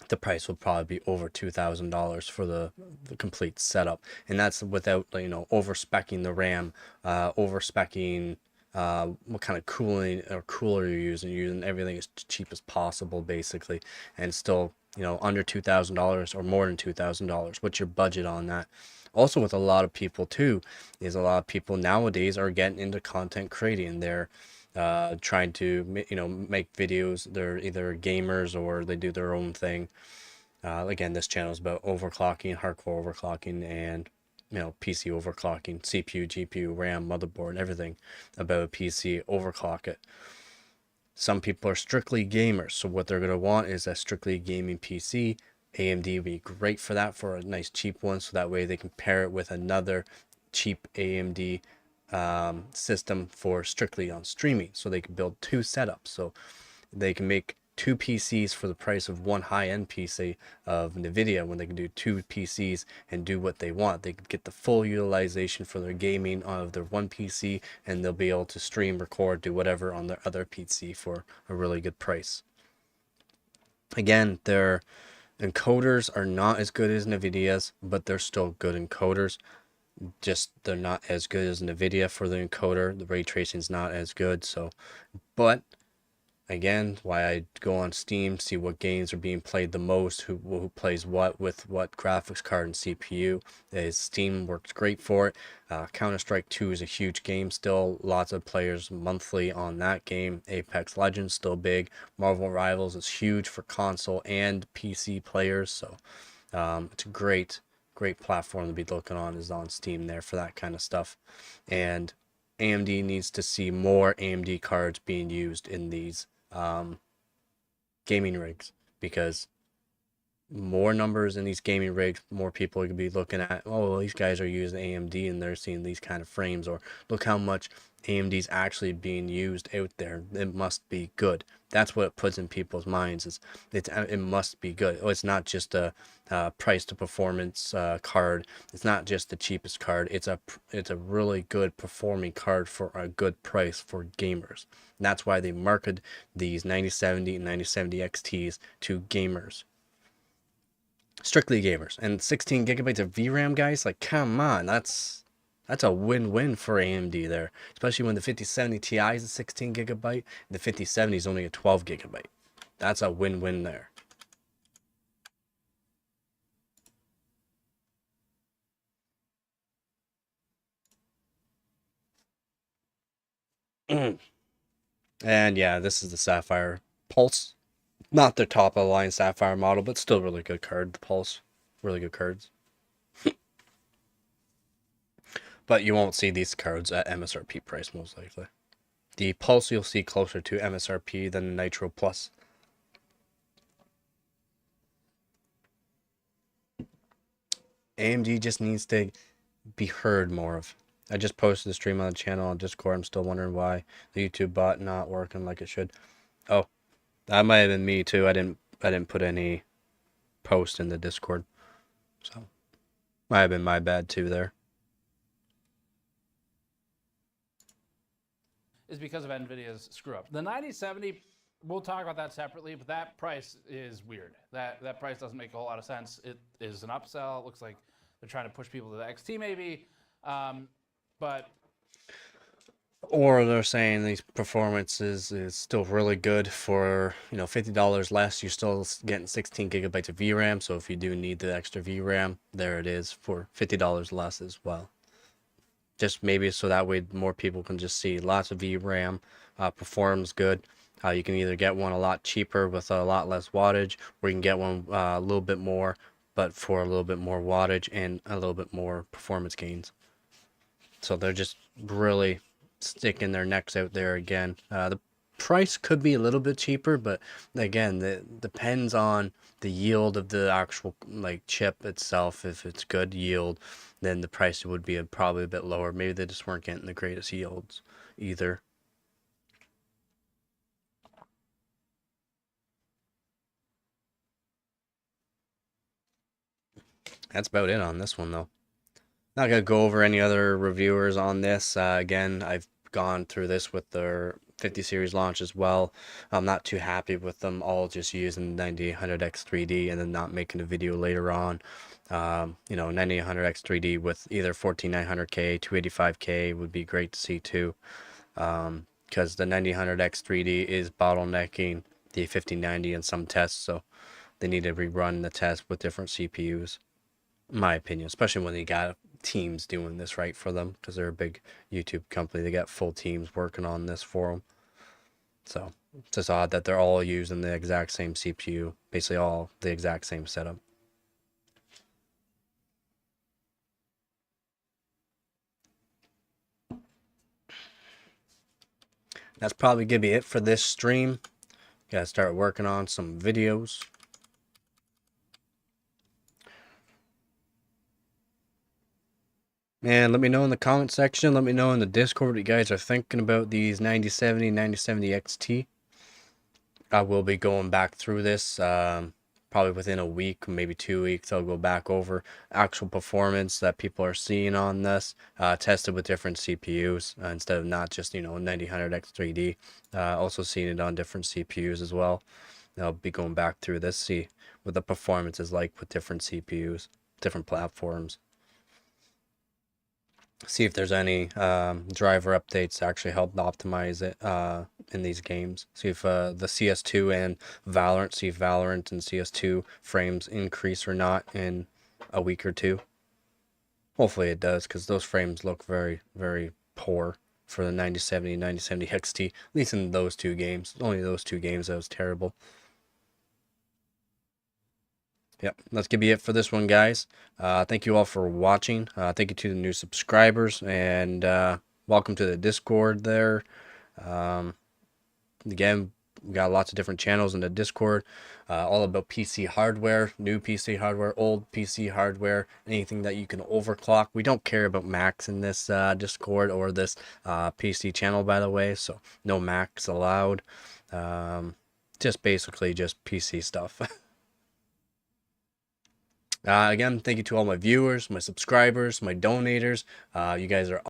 the price will probably be over $2,000 for the complete setup, and that's without, you know, over-speccing the RAM, over-speccing what kind of cooling or cooler you're using everything as cheap as possible, basically, and still, you know, under $2,000 or more than $2,000. What's your budget on that? Also, with a lot of people too, is a lot of people nowadays are getting into content creating. They're trying to, you know, make videos. They're either gamers or they do their own thing. Again, this channel is about overclocking, hardcore overclocking, and, you know, PC overclocking, CPU, GPU, RAM, motherboard, everything about a PC, overclock it. Some people are strictly gamers, so what they're going to want is a strictly gaming PC. AMD would be great for that, for a nice cheap one, so that way they can pair it with another cheap AMD system for strictly on streaming, so they can build two setups. So they can make two PCs for the price of one high-end PC of Nvidia, when they can do two PCs and do what they want. They can get the full utilization for their gaming of their one PC, and they'll be able to stream, record, do whatever on their other PC for a really good price. Again, their encoders are not as good as Nvidia's, but they're still good encoders. Just they're not as good as Nvidia for the encoder. The ray tracing is not as good. So, but again, why I go on Steam, see what games are being played the most, who plays what with what graphics card and CPU. Is Steam works great for it. Counter-Strike 2 is a huge game still. Lots of players monthly on that game. Apex Legends still big. Marvel Rivals is huge for console and PC players. So it's a great platform to be looking on, is on Steam there for that kind of stuff. And AMD needs to see more AMD cards being used in these gaming rigs, because more numbers in these gaming rigs, more people could be looking at, oh, well, these guys are using AMD and they're seeing these kind of frames, or look how much AMD's actually being used out there. It must be good. That's what it puts in people's minds, is it must be good. Oh, it's not just a price to performance card. It's not just the cheapest card. It's a really good performing card for a good price for gamers. And that's why they market these 9070 and 9070 XTs to gamers. Strictly gamers. And 16 gigabytes of VRAM, guys, like, come on, that's a win-win for AMD there, especially when the 5070 Ti is a 16 gigabyte, and the 5070 is only a 12 gigabyte. That's a win-win there. And yeah, this is the Sapphire Pulse. Not the top of the line Sapphire model, but still really good card. The Pulse, really good cards. But you won't see these cards at MSRP price, most likely. The Pulse you'll see closer to MSRP than the Nitro Plus. AMD just needs to be heard more of. I just posted the stream on the channel on Discord. I'm still wondering why the YouTube bot not working like it should. Oh, that might have been me too. I didn't put any post in the Discord, so might have been my bad too there. Is because of Nvidia's screw up. The 9070, we'll talk about that separately, but that price is weird. That price doesn't make a whole lot of sense. It is an upsell. It looks like they're trying to push people to the XT maybe, but. Or they're saying these performances is still really good for, you know, $50 less. You're still getting 16 gigabytes of VRAM. So if you do need the extra VRAM, there it is for $50 less as well. Just maybe so that way more people can just see lots of VRAM, performs good. You can either get one a lot cheaper with a lot less wattage, or you can get one a little bit more, but for a little bit more wattage and a little bit more performance gains. So they're just really sticking their necks out there again. The price could be a little bit cheaper, but again, it depends on the yield of the actual chip itself. If it's good yield, then the price would be probably a bit lower. Maybe they just weren't getting the greatest yields either. That's about it on this one though. Not gonna go over any other reviewers on this. Again, I've gone through this with their 50 series launch as well. I'm not too happy with them all just using 9800X3D and then not making a video later on. You know, 9800X3D with either 14900K, 285K would be great to see too. Because the 9800X3D is bottlenecking the 5090 in some tests, so they need to rerun the test with different CPUs. In my opinion, especially when they got teams doing this right for them, because they're a big YouTube company. They got full teams working on this for them. So it's just odd that they're all using the exact same CPU, basically all the exact same setup. that's probably gonna be it for this stream. Gotta start working on some videos. And let me know in the comment section, let me know in the Discord what you guys are thinking about these 9070, 9070 XT. I will be going back through this probably within a week, maybe 2 weeks. I'll go back over actual performance that people are seeing on this, tested with different CPUs instead of not just, 9000 X3D. Also seeing it on different CPUs as well. I'll be going back through this, see what the performance is like with different CPUs, different platforms. See if there's any driver updates to actually help optimize it in these games. See if the CS2 and Valorant, see if Valorant and CS2 frames increase or not in a week or two. Hopefully it does, because those frames look very, very poor for the 9070, 9070 XT. At least in those two games. Only those two games that was terrible. Yep, that's gonna be it for this one, guys. Thank you all for watching. Thank you to the new subscribers, and welcome to the Discord there. Again, we got lots of different channels in the Discord, all about PC hardware, new PC hardware, old PC hardware, anything that you can overclock. We don't care about Macs in this Discord or this PC channel, by the way, so no Macs allowed. Just basically just PC stuff. Again, thank you to all my viewers, my subscribers, my donators. You guys are